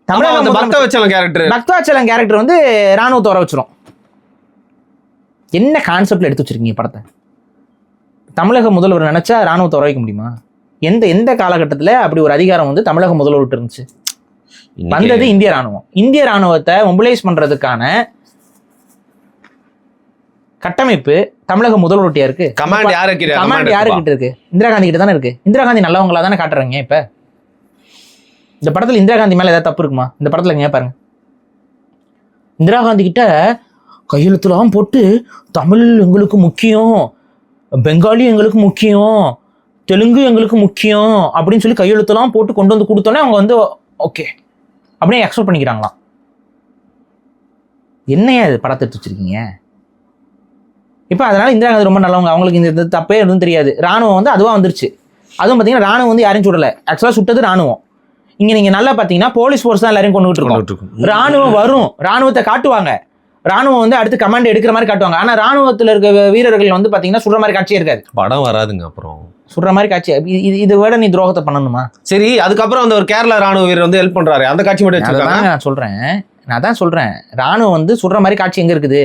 தமிழக பக்தவச்சலம் கேரக்டர் வந்து ராணுவத்தை வர வச்சிரும். என்ன கான்செப்ட்ல எடுத்து வச்சிருக்கீங்க படத்தை? தமிழக முதல்வர் நினைச்சா ராணுவத்தை வர வைக்க முடியுமா? எந்த காலகட்டத்தில் அப்படி ஒரு அதிகாரம் வந்து தமிழக முதல்வர்கிட்ட இருந்துச்சு? வந்தது இந்திய ராணுவம். இந்திய ராணுவத்தை மொபிலைஸ் பண்றதுக்கான கட்டமைப்பு தமிழக முதல்வர்கிட்ட இருக்கு. கமாண்ட் யாருக்கிட்ட இருக்கு? இந்திரா காந்தி கிட்ட தானே இருக்கு. இந்திரா காந்தி நல்லவங்களா தானே காட்டுறாங்க. இப்ப இந்த படத்துல இந்திரா காந்தி மேல ஏதாவது தப்பு இருக்குமா? இந்த படத்துல நீங்க பாருங்க, இந்திரா காந்தி கிட்ட கையெழுத்துலாம் போட்டு தமிழ் எங்களுக்கு முக்கியம், பெங்காலி எங்களுக்கு முக்கியம், தெலுங்கு எங்களுக்கு முக்கியம் அப்படின்னு சொல்லி கையெழுத்துலாம் போட்டு கொண்டு வந்து கொடுத்தோன்னே அவங்க வந்து ஓகே அப்படியே அக்செப்ட் பண்ணிக்கிறாங்களாம். என்னையா இது படத்தை எடுத்து வச்சிருக்கீங்க? இப்போ அதனால இந்திரா காந்தி ரொம்ப நல்லவங்க, அவங்களுக்கு இந்த தப்பே எதுவும் தெரியாது. ராணுவம் வந்து அதுவாக வந்துருச்சு. அதுவும் பார்த்தீங்கன்னா ராணுவம் வந்து யாரையும் சுடலை, ஆக்சுவலாக சுட்டது ராணுவம். இங்கே நீங்கள் நல்லா பார்த்தீங்கன்னா போலீஸ் ஃபோர்ஸ் தான் எல்லாரையும் கொண்டுகிட்டு இருக்கோம். ராணுவம் வரும், ராணுவத்தை காட்டுவாங்க, ராணுவம் வந்து அடுத்து கமாண்ட் எடுக்கிற மாதிரி காட்டுவாங்க. ஆனால் ராணுவத்தில் இருக்க வீரர்கள் வந்து பார்த்தீங்கன்னா சுடுற மாதிரி காட்சியே இருக்காது. படம் வராதுங்க. அப்புறம் சுடுற மாதிரி காட்சி, இதை விட நீ துரோகத்தை பண்ணணுமா? சரி, அதுக்கப்புறம் அந்த ஒரு கேரளா ராணுவ வீரர் வந்து ஹெல்ப் பண்றாரு, அந்த காட்சி மட்டும் வச்சிருக்காங்க. நான் தான் சொல்றேன் ராணுவம் வந்து சுடுற மாதிரி காட்சி எங்க இருக்குது?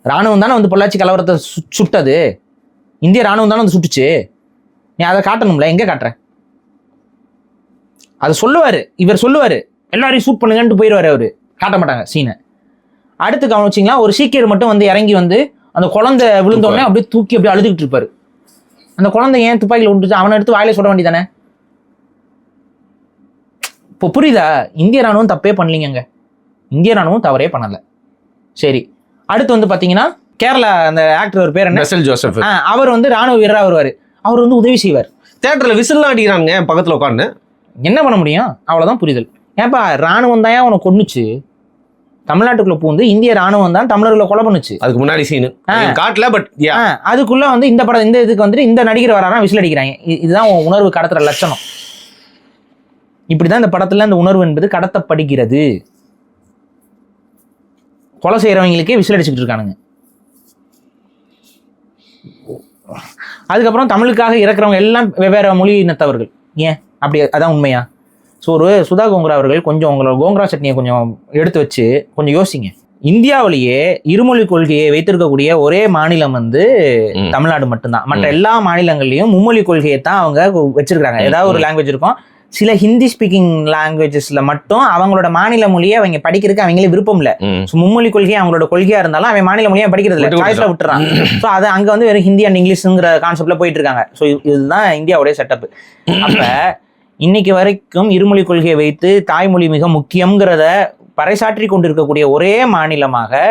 ராணுவம் தானே வந்து பொள்ளாச்சி கலவரத்தை சுட்டது, இந்திய ராணுவம் தானே வந்து சுட்டுச்சு. நீ அதை காட்டணும்ல, எங்க காட்டுற? அதை சொல்லுவாரு, இவர் சொல்லுவாரு எல்லாரையும் ஷூட் பண்ணுங்கன்ட்டு போயிடுவாரு, அவரு காட்ட மாட்டாங்க சீனை. அடுத்து கவனிச்சிங்களா, ஒரு சீக்கியர் மட்டும் வந்து இறங்கி வந்து அந்த குழந்தை விழுந்தோடனே அப்படியே தூக்கி அப்படியே அழுதுகிட்டு இருப்பாரு. அந்த குழந்தை ஏன் துப்பாக்கியில் விட்டுச்சு? அவனை எடுத்து வாயில சொல்ல வேண்டியதானே? இப்போ புரியுதா? இந்திய ராணுவம் தப்பே பண்ணலீங்க, இந்திய ராணுவம் தவறே பண்ணலை. சரி, அடுத்து வந்து பார்த்தீங்கன்னா கேரளா அந்த ஆக்டர் ஒரு பேர் என்ன, பெசல் ஜோசப், அவர் வந்து ராணுவ வீரராக வருவார். அவர் வந்து உதவி செய்வார். தேட்டரில் விசில்லாம் அடிக்கிறாங்க பக்கத்தில் உட்காந்து, என்ன பண்ண முடியும்? அவ்வளோதான் புரிதல். ஏன்ப்பா ராணுவம் தான் உனக்கு கொன்னுச்சு, தமிழ்நாட்டுக்குள்ள பூந்து இந்திய ராணுவம் தான் தமிழர்களை கொலை பண்ணுச்சு. அதுக்கு முன்னாடி சீனு காட்டல, பட் அதுக்குள்ள வந்து இந்த படம் இந்த இதுக்கு வந்துட்டு இந்த நடிகர் வரானா விசில் அடிக்கிறாங்க. இதுதான் உணர்வு கடத்துற லட்சணம். இப்படிதான் இந்த படத்துல அந்த உணர்வு என்பது கடத்தப்படுகிறது. கொலை செய்யறவங்களுக்கே விசில் அடிச்சுட்டு இருக்கானுங்க. அதுக்கப்புறம் தமிழுக்காக இறக்குறவங்க எல்லாம் வெவ்வேறு மொழி இனத்தவர்கள். ஏன் அப்படி? அதான் உண்மையா? ஸோ ஒரு சுதா கோங்கரா அவர்கள் கொஞ்சம் உங்களோட கோங்கரா சட்னியை கொஞ்சம் எடுத்து வச்சு கொஞ்சம் யோசிங்க. இந்தியாவிலேயே இருமொழி கொள்கையை வைத்திருக்கக்கூடிய ஒரே மாநிலம் வந்து தமிழ்நாடு மட்டும்தான். மற்ற எல்லா மாநிலங்கள்லையும் மும்மொழி கொள்கையை தான் அவங்க வச்சிருக்காங்க. ஏதாவது ஒரு லாங்குவேஜ் இருக்கும். சில ஹிந்தி ஸ்பீக்கிங் லாங்குவேஜஸ்ல மட்டும் அவங்களோட மாநில மொழியை அவங்க படிக்கிறதுக்கு அவங்களே விருப்பம் இல்லை. ஸோ மும்மொழி கொள்கை அவங்களோட கொள்கையா இருந்தாலும் அவன் மாநில மொழியை படிக்கிறது இல்லை, சாய்ஸ்ல விட்டுறான். ஸோ அது அங்க வந்து வெறும் ஹிந்தி அண்ட் இங்கிலீஷ்ங்கிற கான்செப்ட்ல போயிட்டு இருக்காங்க. ஸோ இதுதான் இந்தியாவுடைய செட்டப். அப்ப இன்னைக்கு வரைக்கும் இருமொழி கொள்கையை வைத்து தாய்மொழி மிக முக்கியங்கிறத பறைசாற்றி கொண்டிருக்கக்கூடிய ஒரே மாநிலமாக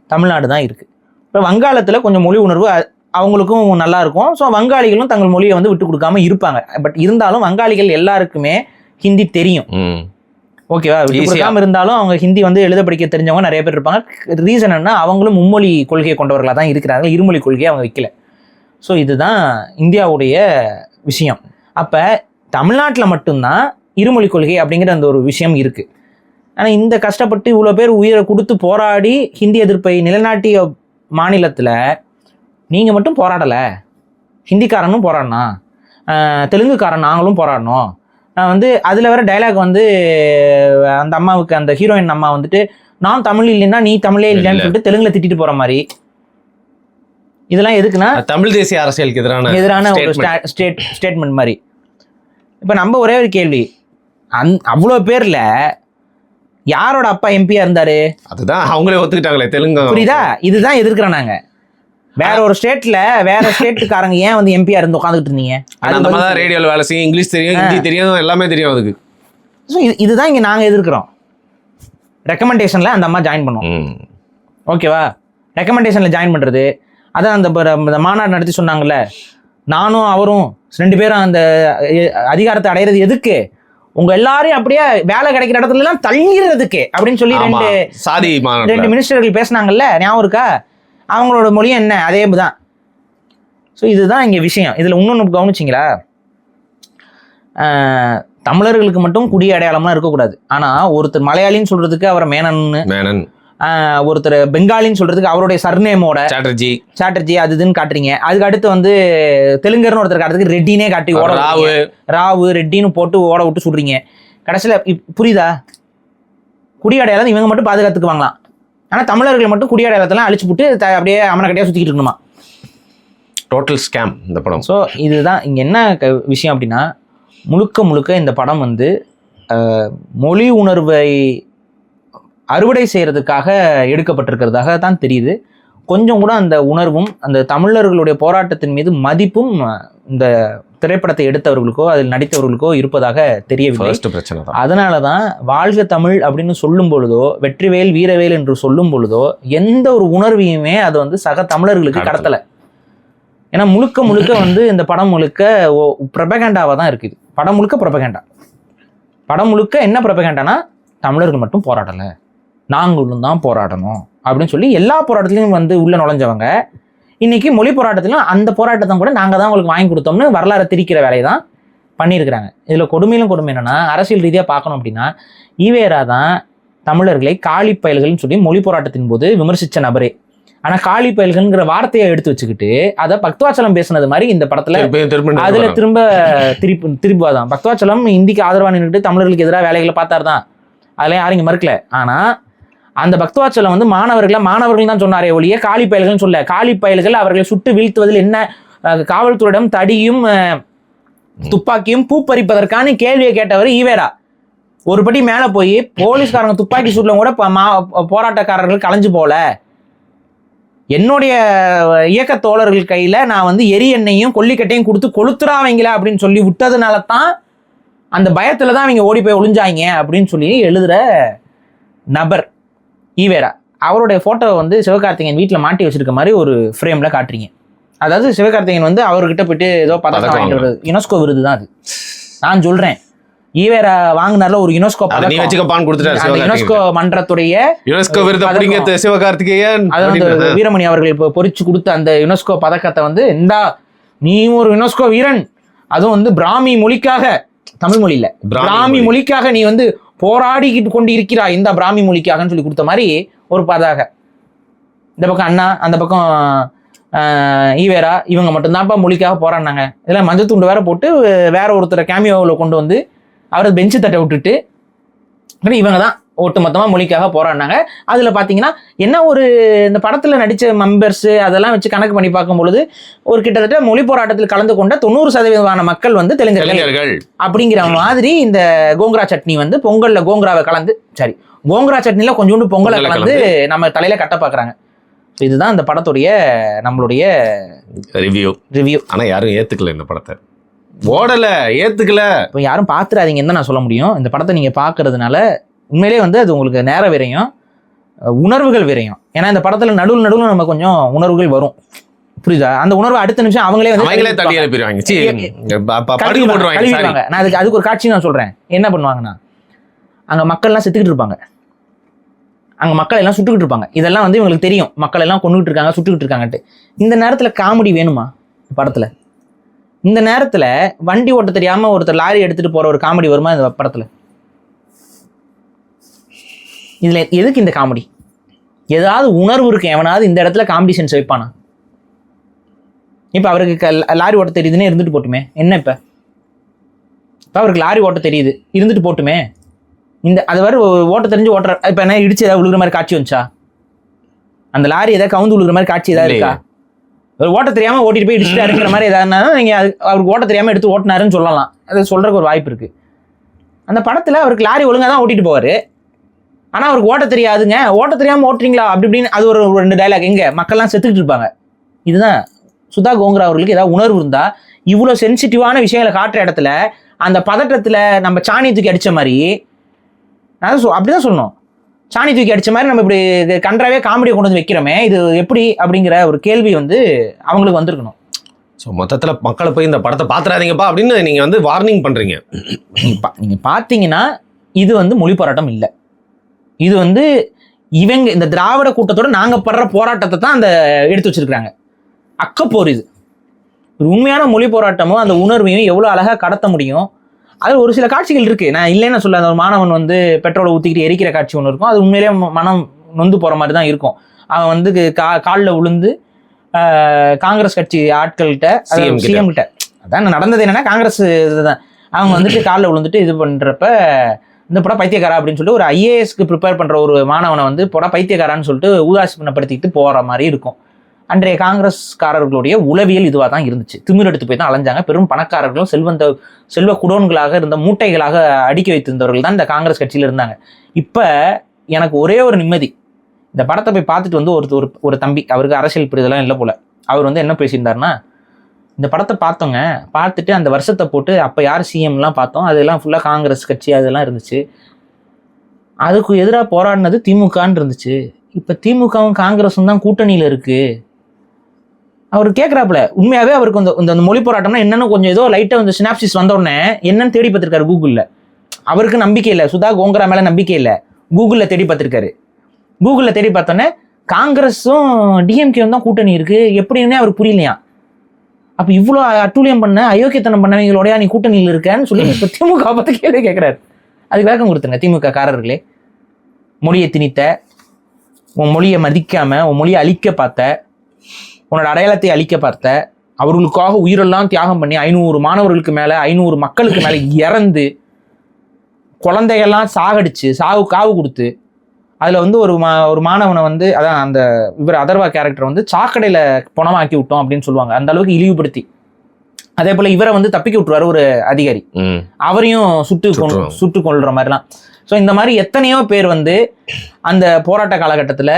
தமிழ்நாடு தான் இருக்கு. இப்போ வங்காளத்தில் கொஞ்சம் மொழி உணர்வு அவங்களுக்கும் நல்லா இருக்கும். ஸோ வங்காளிகளும் தங்கள் மொழியை வந்து விட்டு கொடுக்காம இருப்பாங்க. பட் இருந்தாலும் வங்காளிகள் எல்லாருக்குமே ஹிந்தி தெரியும், ஓகேவா? விட்டு கொடுக்காம இருந்தாலும் அவங்க ஹிந்தி வந்து எழுத படிக்க தெரிஞ்சவங்க நிறைய பேர் இருப்பாங்க. ரீசன் என்ன, அவங்களும் மும்மொழி கொள்கையை கொண்டவர்களாக தான் இருக்கிறாங்க, இருமொழி கொள்கையை அவங்க வைக்கல. ஸோ இதுதான் இந்தியாவுடைய விஷயம். அப்போ தமிழ்நாட்டில் மட்டும்தான் இருமொழி கொள்கை அப்படிங்கிற அந்த ஒரு விஷயம் இருக்குது. ஆனால் இந்த கஷ்டப்பட்டு இவ்வளோ பேர் உயிரை கொடுத்து போராடி ஹிந்தி எதிர்ப்பை நிலைநாட்டிய மாநிலத்தில் நீங்கள் மட்டும் போராடலை, ஹிந்திக்காரனும் போராடினா, தெலுங்குக்காரன் நாங்களும் போராடணும். வந்து அதில் வேற டைலாக் வந்து அந்த அம்மாவுக்கு, அந்த ஹீரோயின் அம்மா வந்துட்டு நான் தமிழ் இல்லைன்னா நீ தமிழே இல்லைன்னு சொல்லிட்டு தெலுங்குல திட்டிட்டு போகிற மாதிரி. இதெல்லாம் எதுக்குன்னா தமிழ் தேசிய அரசியலுக்கு எதிரான ஒரு ஸ்டேட்மெண்ட் மாதிரி. இப்போ நம்ம ஒரே ஒரு கேள்வி, அவ்வளோ பேரில் யாரோட அப்பா எம்பியா இருந்தாரு? அதுதான் அவங்களே ஒத்துக்கிட்டாங்களே தெலுங்கு. புரியுதா? இதுதான் எதிர்க்கிறோம் நாங்க. வேற ஒரு ஸ்டேட்ல வேற ஸ்டேட்டுக்காரங்க ஏன் வந்து எம்பியா இருந்து உட்காந்துட்டு இருந்தீங்க? அந்த மாதிரி தான் ரேடியோல வேலை செய்யும், இங்கிலீஷ் தெரியும், ஹிந்தி தெரியும், எல்லாமே தெரியும் அதுக்கு. ஸோ இதுதான் இங்க நாங்க எதிர்க்கிறோம். ரெக்கமெண்டேஷன்ல அந்த அம்மா ஜாயின் பண்ணுவோம். ஓகேவா? ரெக்கமெண்டேஷன்ல ஜாயின் பண்றது, அதான் அந்த மாநாடு நடத்தி சொன்னாங்கல்ல, நானும் அவரும் 2 பேரும் அந்த அதிகாரத்தை அடையிறது எதுக்கு? உங்க எல்லாரையும் அப்படியே வேலை கிடைக்கிற இடத்துல எல்லாம் தள்ளிடுறதுக்கு அப்படின்னு சொல்லி சாதி 2 மினிஸ்டர்கள் பேசினாங்கல்ல, ஞாபகம் இருக்கா? அவங்களோட மொழியும் என்ன அதே தான். ஸோ இதுதான் இங்க விஷயம். இதுல இன்னொன்று கவனிச்சிங்களா? தமிழர்களுக்கு மட்டும் குடி அடையாளம்லாம் இருக்கக்கூடாது. ஆனா ஒருத்தர் மலையாளின்னு சொல்றதுக்கு அவரை மேனன், ஒருத்தர் பெங்காலின்னு சொல்றதுக்கு அவருடைய சர்நேமோட சாட்டர்ஜி அது இதுன்னு காட்டுறீங்க. அதுக்கு அடுத்து வந்து தெலுங்கர்னு ஒருத்தர் காட்டுறதுக்கு ரெட்டினே காட்டி ராவு ரெட்டின்னு போட்டு ஓட விட்டு சொல்றீங்க. கடைசியில புரியுதா? குடி அடையாளம் இவங்க மட்டும் பாதுகாத்துக்குவாங்களாம். ஆனா தமிழர்கள் மட்டும் குடி அடையாளத்தெல்லாம் அழிச்சு போட்டு அப்படியே அமனக்கட்டையா சுத்திக்கிட்டு இருக்கணுமா? டோட்டல் ஸ்கேம் இந்த படம். ஸோ இதுதான் இங்க என்ன விஷயம் அப்படின்னா, முழுக்க இந்த படம் வந்து மொழி உணர்வை அறுவடை செய்யறதுக்காக எடுக்கப்பட்டிருக்கிறதாக தான் தெரியுது. கொஞ்சம் கூட அந்த உணர்வும் அந்த தமிழர்களுடைய போராட்டத்தின் மீது மதிப்பும் இந்த திரைப்படத்தை எடுத்தவர்களுக்கோ அதில் நடித்தவர்களுக்கோ இருப்பதாக தெரியவில்லை. அதனால தான் வாழ்க தமிழ் அப்படின்னு சொல்லும் பொழுதோ, வெற்றிவேல் வீரவேல் என்று சொல்லும் பொழுதோ எந்த ஒரு உணர்வையுமே அது வந்து சக தமிழர்களுக்கு கடத்தலை. ஏன்னா முழுக்க வந்து இந்த படம் முழுக்க ப்ரொபகேண்டாவாக தான் இருக்குது. படம் முழுக்க ப்ரொபகேண்டா. படம் முழுக்க என்ன ப்ரொபகேண்டானா, தமிழர்கள் மட்டும் போராடலை, நாங்களும் தான் போராடணும் அப்படின்னு சொல்லி எல்லா போராட்டத்திலையும் வந்து உள்ள நுழைஞ்சவங்க இன்னைக்கு மொழி போராட்டத்திலும் அந்த போராட்டத்தை கூட நாங்கள் தான் உங்களுக்கு வாங்கி கொடுத்தோம்னு வரலாறு திரிக்கிற வேலையை தான் பண்ணியிருக்கிறாங்க. இதில் கொடுமையிலும் கொடுமை என்னன்னா, அரசியல் ரீதியாக பார்க்கணும் அப்படின்னா, ஈவேரா தான் தமிழர்களை காலி பயல்கள்னு சொல்லி மொழி போராட்டத்தின் போது விமர்சித்த நபரே. ஆனால் காலி பயல்கள்ங்கிற வார்த்தையை எடுத்து வச்சுக்கிட்டு அதை பக்தவாச்சலம் பேசுனது மாதிரி இந்த படத்தில் அதில் திருப்பாதான். பக்தவாச்சலம் இந்திக்கு ஆதரவாக நின்றுட்டு தமிழர்களுக்கு எதிராக வேலைகளை பார்த்தாரு தான், அதெல்லாம் யாரும் இங்கே மறுக்கல. ஆனால் அந்த பக்தவாச்சலம் வந்து மாணவர்கள் தான் சொன்னாரே ஒழிய காலி பயல்கள்னு சொல்ல. காலி பயல்கள் அவர்களை சுட்டு வீழ்த்துவதில் என்ன காவல்துறையிடம் தடியும் துப்பாக்கியும் பூப்பறிப்பதற்கான கேள்வியை கேட்டவர் ஈவேரா. ஒரு படி மேலே போய் போலீஸ்காரங்க துப்பாக்கி சூட்டில் கூட போராட்டக்காரர்கள் கலைஞ்சு போல, என்னுடைய இயக்க தோழர்கள் கையில் நான் வந்து எரி எண்ணெயும் கொல்லிக்கட்டையும் கொடுத்து கொளுத்துறாவீங்களா அப்படின்னு சொல்லி விட்டதுனால தான் அந்த பயத்தில் தான் அவங்க ஓடி போய் ஒளிஞ்சாங்க அப்படின்னு சொல்லி எழுதுகிற நபர் ஈவேரா. அவருடைய ஃபோட்டோவை வந்து சிவகார்த்திகேயன் வீட்டில் மாட்டி வச்சிருக்க மாதிரி ஒரு ஃப்ரேமில் காட்டுறீங்க. அதாவது சிவகார்த்திகேயன் வந்து அவர்கிட்ட போயிட்டு ஏதோ பதக்கம் வாங்கிட்டு வருது, யுனெஸ்கோ விருது தான் அது. நான் சொல்கிறேன், ஈவேரா வாங்கினார்ல ஒரு யுனெஸ்கோ யுனெஸ்கோ மன்றத்துடைய சிவகார்த்திகேயன் வீரமணி அவர்கள் இப்போ பொறிச்சு கொடுத்த அந்த யுனெஸ்கோ பதக்கத்தை வந்து, இந்தா நீ ஒரு யுனெஸ்கோ வீரன், அதுவும் வந்து பிராமி மொழிக்காக, தமிழ் மொழி இல்ல பிராமி மொழிக்காக நீ வந்து போராடிக்கிட்டு கொண்டு இருக்கிறா, இந்த பிராமி மொழிக்காகன்னு சொல்லி கொடுத்த மாதிரி ஒரு பதாக. இந்த பக்கம் அண்ணா, அந்த பக்கம் ஈவேரா, இவங்க மட்டும்தான்ப்பா மொழிக்காக போராடினாங்க. இதெல்லாம் மஞ்சள் துண்டு வேற போட்டு வேற ஒருத்தரை கேமியோவில் கொண்டு வந்து அவரை பெஞ்சு தட்டை விட்டுட்டு இவங்க தான் ஒட்டு மொத்தமாக மொழிக்காக போராடினாங்க. அதில் பார்த்தீங்கன்னா என்ன ஒரு இந்த படத்தில் நடித்த மெம்பர்ஸு அதெல்லாம் வச்சு கணக்கு பண்ணி பார்க்கும் பொழுது ஒரு கிட்டத்தட்ட மொழி போராட்டத்தில் கலந்து கொண்ட 90% மக்கள் வந்து தெலுங்கர்கள் அப்படிங்கிற மாதிரி இந்த கோங்கரா சட்னி வந்து பொங்கலில் கோங்கராவை கலந்து, சரி கோங்கரா சட்னியில் கொஞ்சோண்டு பொங்கலை கலந்து நம்ம தலையில் கட்ட பார்க்குறாங்க. இதுதான் இந்த படத்துடைய நம்மளுடைய ரிவ்யூ. ஆனால் யாரும் ஏற்றுக்கல இந்த படத்தை, ஓடலை, ஏற்றுக்கல. இப்போ யாரும் பார்த்துறாதீங்கன்னு தான் நான் சொல்ல முடியும். இந்த படத்தை நீங்கள் பார்க்கறதுனால உண்மையிலே வந்து அது உங்களுக்கு நேர விரையும், உணர்வுகள் விரையும். ஏன்னா இந்த படத்தில் நடுவில் நம்ம கொஞ்சம் உணர்வுகள் வரும், புரியுதா? அந்த உணர்வு அடுத்த நிமிஷம் அவங்களே தள்ளி அனுப்பிடுவாங்க. நான் அதுக்கு ஒரு காட்சி நான் சொல்கிறேன். என்ன பண்ணுவாங்கன்னா, அங்கே மக்கள்லாம் செத்துக்கிட்டு இருப்பாங்க, அங்கே மக்கள் எல்லாம் சுட்டுக்கிட்டு இருப்பாங்க. இதெல்லாம் வந்து இவங்களுக்கு தெரியும், மக்கள் எல்லாம் கொண்டுகிட்டு இருக்காங்க, சுட்டுக்கிட்டு இருக்காங்கன்ட்டு. இந்த நேரத்தில் காமெடி வேணுமா படத்தில்? இந்த நேரத்தில் வண்டி ஓட்ட தெரியாமல் ஒருத்தர் லாரி எடுத்துகிட்டு போகிற ஒரு காமெடி வருமா இந்த படத்தில்? இதில் எதுக்கு இந்த காமெடி? ஏதாவது உணர்வு இருக்கு எவனாவது இந்த இடத்துல காமெடி சென்ஸ் வைப்பானா? இப்போ அவருக்கு லாரி ஓட்ட தெரியுதுன்னே இருந்துட்டு போட்டுமே, என்ன இப்போ அவருக்கு லாரி ஓட்ட தெரியுது இருந்துட்டு போட்டுமே, இந்த அது வரை ஓட்ட தெரிஞ்சு ஓட்டுற இப்போ என்ன இடிச்சு ஏதாவது விழுகிற மாதிரி காட்சி வந்துச்சா? அந்த லாரி ஏதாவது கவுந்து விழுகிற மாதிரி காட்சி ஏதாவது இருக்கா? ஒரு ஓட்ட தெரியாமல் ஓட்டிட்டு போய் இடிச்சுட்டு இருக்கிற மாதிரி ஏதாவது நீங்கள் அவருக்கு ஓட்ட தெரியாமல் எடுத்து ஓட்டினாருன்னு சொல்லலாம். அதை சொல்கிறதுக்கு ஒரு வாய்ப்பு இருக்குது. அந்த படத்தில் அவருக்கு லாரி ஒழுங்காக தான் ஓட்டிட்டு போவார், ஆனா அவருக்கு ஓட்ட தெரியாதுங்க, ஓட்ட தெரியாம ஓட்டுறீங்களா அப்படி இப்படின்னு அது ஒரு 2 டைலாக். எங்க மக்கள்லாம் செத்துக்கிட்டு இருப்பாங்க. இதுதான் சுதா கோங்கரா அவர்களுக்கு ஏதாவது உணர்வு இருந்தா இவ்வளவு சென்சிட்டிவான விஷயங்களை காட்டுற இடத்துல அந்த பதட்டத்துல நம்ம சாணி தூக்கி அடிச்ச மாதிரி, அப்படிதான் சொல்லணும், சாணி தூக்கி அடிச்ச மாதிரி நம்ம இப்படி கன்றாவே காமெடியை கொண்டு வந்து வைக்கிறோமே, இது எப்படி அப்படிங்கிற ஒரு கேள்வி வந்து அவங்களுக்கு வந்திருக்கணும். ஸோ மொத்தத்தில் மக்களை போய் இந்த படத்தை பார்த்துறாதீங்கப்பா அப்படின்னு நீங்கள் வந்து வார்னிங் பண்ணுறீங்க. நீங்க பார்த்தீங்கன்னா இது வந்து மொழி போராட்டம் இல்லை, இது வந்து இவங்க இந்த திராவிட கூட்டத்தோட நாங்க படுற போராட்டத்தை தான் அந்த எடுத்து வச்சிருக்காங்க. அக்கப்போர் இது. ஒரு உண்மையான மொழி போராட்டமும் அந்த உணர்வையும் எவ்வளவு அழகா கடத்த முடியும். அது ஒரு சில காட்சிகள் இருக்கு, நான் இல்லைன்னு சொல்ல. அந்த ஒரு மாணவன் வந்து பெட்ரோலை ஊத்திக்கிட்டு எரிக்கிற காட்சி ஒன்று இருக்கும், அது உண்மையிலேயே மனம் நொந்து போற மாதிரி தான் இருக்கும். அவன் வந்து காலில் விழுந்து காங்கிரஸ் கட்சி ஆட்கள்கிட்ட, சிஎம் கிட்ட, அதான் நடந்தது என்னன்னா காங்கிரஸ் இதுதான், அவங்க வந்துட்டு காலில் விழுந்துட்டு இது பண்றப்ப இந்த படம் பைத்தியக்காரா அப்படின்னு சொல்லிட்டு ஒரு ஐஏஎஸ்க்கு ப்ரிப்பேர் பண்ற ஒரு மாணவனை வந்து படம் பைத்தியக்காரான்னு சொல்லிட்டு உதாசீனப்படுத்திக்கிட்டு போற மாதிரி இருக்கும். அன்றைய காங்கிரஸ்காரர்களுடைய உளவியல் இதுவாக தான் இருந்துச்சு. திமிர் எடுத்து போய் தான் அலைஞ்சாங்க. பெரும் பணக்காரர்களும் செல்வ குடோன்களாக இருந்த மூட்டைகளாக அடுக்கி வைத்திருந்தவர்கள் தான் இந்த காங்கிரஸ் கட்சியில் இருந்தாங்க. இப்போ எனக்கு ஒரே ஒரு நிம்மதி, இந்த படத்தை போய் பார்த்துட்டு வந்து ஒரு தம்பி, அவருக்கு அரசியல் புரிதெல்லாம் இல்லை போல, அவர் வந்து என்ன பேசியிருந்தாருன்னா, இந்த படத்தை பார்த்தோங்க, பார்த்துட்டு அந்த வருஷத்தை போட்டு அப்போ யார் சிஎம்லாம் பார்த்தோம், அதெல்லாம் ஃபுல்லாக காங்கிரஸ் கட்சி அதெல்லாம் இருந்துச்சு, அதுக்கு எதிராக போராடினது திமுகன்னு இருந்துச்சு, இப்போ திமுகவும் காங்கிரஸும் தான் கூட்டணியில் இருக்கு. அவர் கேட்குறாப்புல, உண்மையாகவே அவருக்கு இந்த மொழி போராட்டம்னா என்னென்னு கொஞ்சம் ஏதோ லைட்டாக வந்து சினாப்சிஸ் வந்த உடனே என்னன்னு தேடி பார்த்துருக்காரு கூகுளில். அவருக்கு நம்பிக்கை இல்லை, சுதா கோங்கரா மேலே நம்பிக்கை இல்லை, கூகுளில் தேடி பார்த்துருக்காரு. கூகுளில் தேடி பார்த்தோன்னே காங்கிரஸும் டிஎம்கேவும் தான் கூட்டணி இருக்கு, எப்படின்னே அவருக்கு புரியலையா. அப்போ இவ்வளோ அட்டூழியம் பண்ண அயோக்கியத்தனம் பண்ணவங்களோடயா நீ கூட்டணியில் இருக்கேன்னு சொல்லி இப்போ திமுக பார்த்து கேள்வி கேட்குறாரு. அதுக்கு விளக்கம் கொடுத்துருங்க. திமுக காரர்களே, மொழியை திணித்த, உன் மொழியை மதிக்காம உன் மொழியை அழிக்க பார்த்த, உன்னோட அடையாளத்தை அழிக்க பார்த்த, அவர்களுக்காக உயிரெல்லாம் தியாகம் பண்ணி 500 மாணவர்களுக்கு மேலே 500 மக்களுக்கு மேலே இறந்து குழந்தைகள்லாம் சாகடிச்சு காவு கொடுத்து, அதில் வந்து ஒரு மாணவனை வந்து அதான் அந்த இவர் அதர்வா கேரக்டர் வந்து சாக்கடையில் பணமாக்கி விட்டோம் அப்படின்னு சொல்லுவாங்க, அந்த அளவுக்கு இழிவுபடுத்தி. அதே போல் இவரை வந்து தப்பிக்க விட்டுருவாரு ஒரு அதிகாரி, அவரையும் சுட்டு கொள்ற மாதிரிலாம். ஸோ இந்த மாதிரி எத்தனையோ பேர் வந்து அந்த போராட்ட காலகட்டத்தில்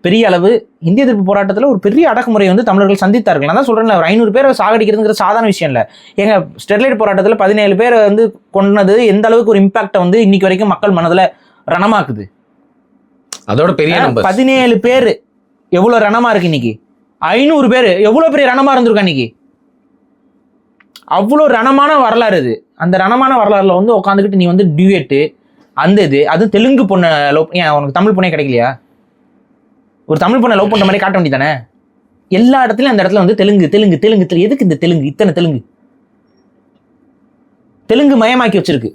பெரிய அளவு இந்திய எதிர்ப்பு போராட்டத்தில் ஒரு பெரிய அடக்குமுறையை வந்து தமிழர்கள் சந்தித்தார்கள். நான் தான் சொல்கிறேன், ஒரு 500 பேரை சாகடிக்கிறதுங்கிறது சாதாரண விஷயம் இல்லை. எங்க ஸ்டெர்லைட் போராட்டத்தில் 17 பேரை வந்து கொன்னது எந்த அளவுக்கு ஒரு இம்பாக்டை வந்து இன்னைக்கு வரைக்கும் மக்கள் மனதில் ரணமாக்குது. அதோட பெரிய 17 பேர் எவ்வளோ ரணமா இருக்கு இன்னைக்கு. 500 பேர் எவ்வளோ பெரிய ரணமா இருந்திருக்கா இன்னைக்கு. அவ்வளோ ரணமான வரலாறு இது. அந்த ரணமான வரலாறுல வந்து உட்காந்துக்கிட்டு நீ வந்து டியூயட்டு அந்த இது, அதுவும் தெலுங்கு பொண்ணை லவ், ஏன் உனக்கு தமிழ் பொண்ணே கிடைக்கலையா? ஒரு தமிழ் பொண்ணை லவ் பண்ற மாதிரி காட்ட வேண்டியதானே. எல்லா இடத்துலயும் அந்த இடத்துல வந்து தெலுங்கு தெலுங்கு தெலுங்கு தெலுங்கு, எதுக்கு இந்த தெலுங்கு, இத்தனை தெலுங்கு மயமாக்கி வச்சிருக்கு.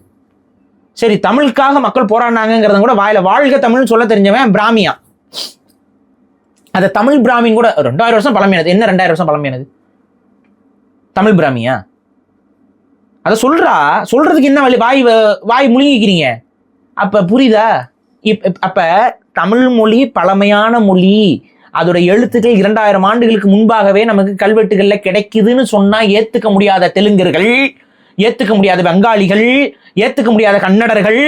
சரி, தமிழுக்காக மக்கள் போராடினாங்கிறத கூட வாயில வாழ்க தமிழ்னு சொல்ல தெரிஞ்சவன் பிராமியா. அந்த தமிழ் பிராமின் கூட 2000 வருஷம் பழமையானது. என்ன 2000 வருஷம் பழமையானது தமிழ் பிராமியா? அதை சொல்றதுக்கு என்ன வழி? வாய் முழுங்கிக்கிறீங்க. அப்ப புரியுதா? அப்ப தமிழ் மொழி பழமையான மொழி, அதோட எழுத்துக்கள் 2000 ஆண்டுகளுக்கு முன்பாகவே நமக்கு கல்வெட்டுகள்ல கிடைக்குதுன்னு சொன்னா ஏத்துக்க முடியாத தெலுங்கர்கள், ஏத்துக்க முடியாத பெங்காலிகள், ஏத்துக்க முடியாத கன்னடர்கள்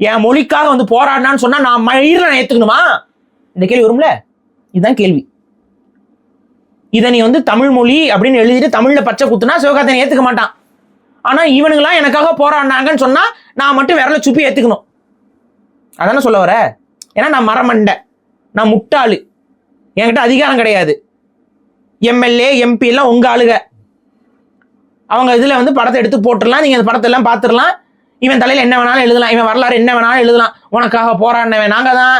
என் மொழிக்காக வந்து போராடினான்னு சொன்னா நான் ஏத்துக்கணுமா? இந்த கேள்வி வரும்ல. இதுதான் கேள்வி. இதை நீ வந்து தமிழ் மொழி அப்படின்னு எழுதிட்டு தமிழ்ல பச்சை குத்துனா சிவகார்த்திகேயன் ஏத்துக்க மாட்டான். ஆனா இவனுங்களாம் எனக்காக போராடினாங்கன்னு சொன்னா நான் மட்டும் விரல சுப்பி ஏத்துக்கணும். அதானே சொல்ல வர? ஏன்னா நான் மரமண்டை, நான் முட்டாளு, என்கிட்ட அதிகாரம் கிடையாது. எம்எல்ஏ எம்பி எல்லாம் உங்க ஆளுக, அவங்க இதுல வந்து படத்தை எடுத்து போட்டுடலாம், நீங்க அந்த படத்தை எல்லாம் பார்த்துடலாம், இவன் தலையில என்ன வேணாலும் எழுதலாம், இவன் வரலாறு என்ன வேணாலும் எழுதலாம், உனக்காக போராடினவன் நாங்க தான்.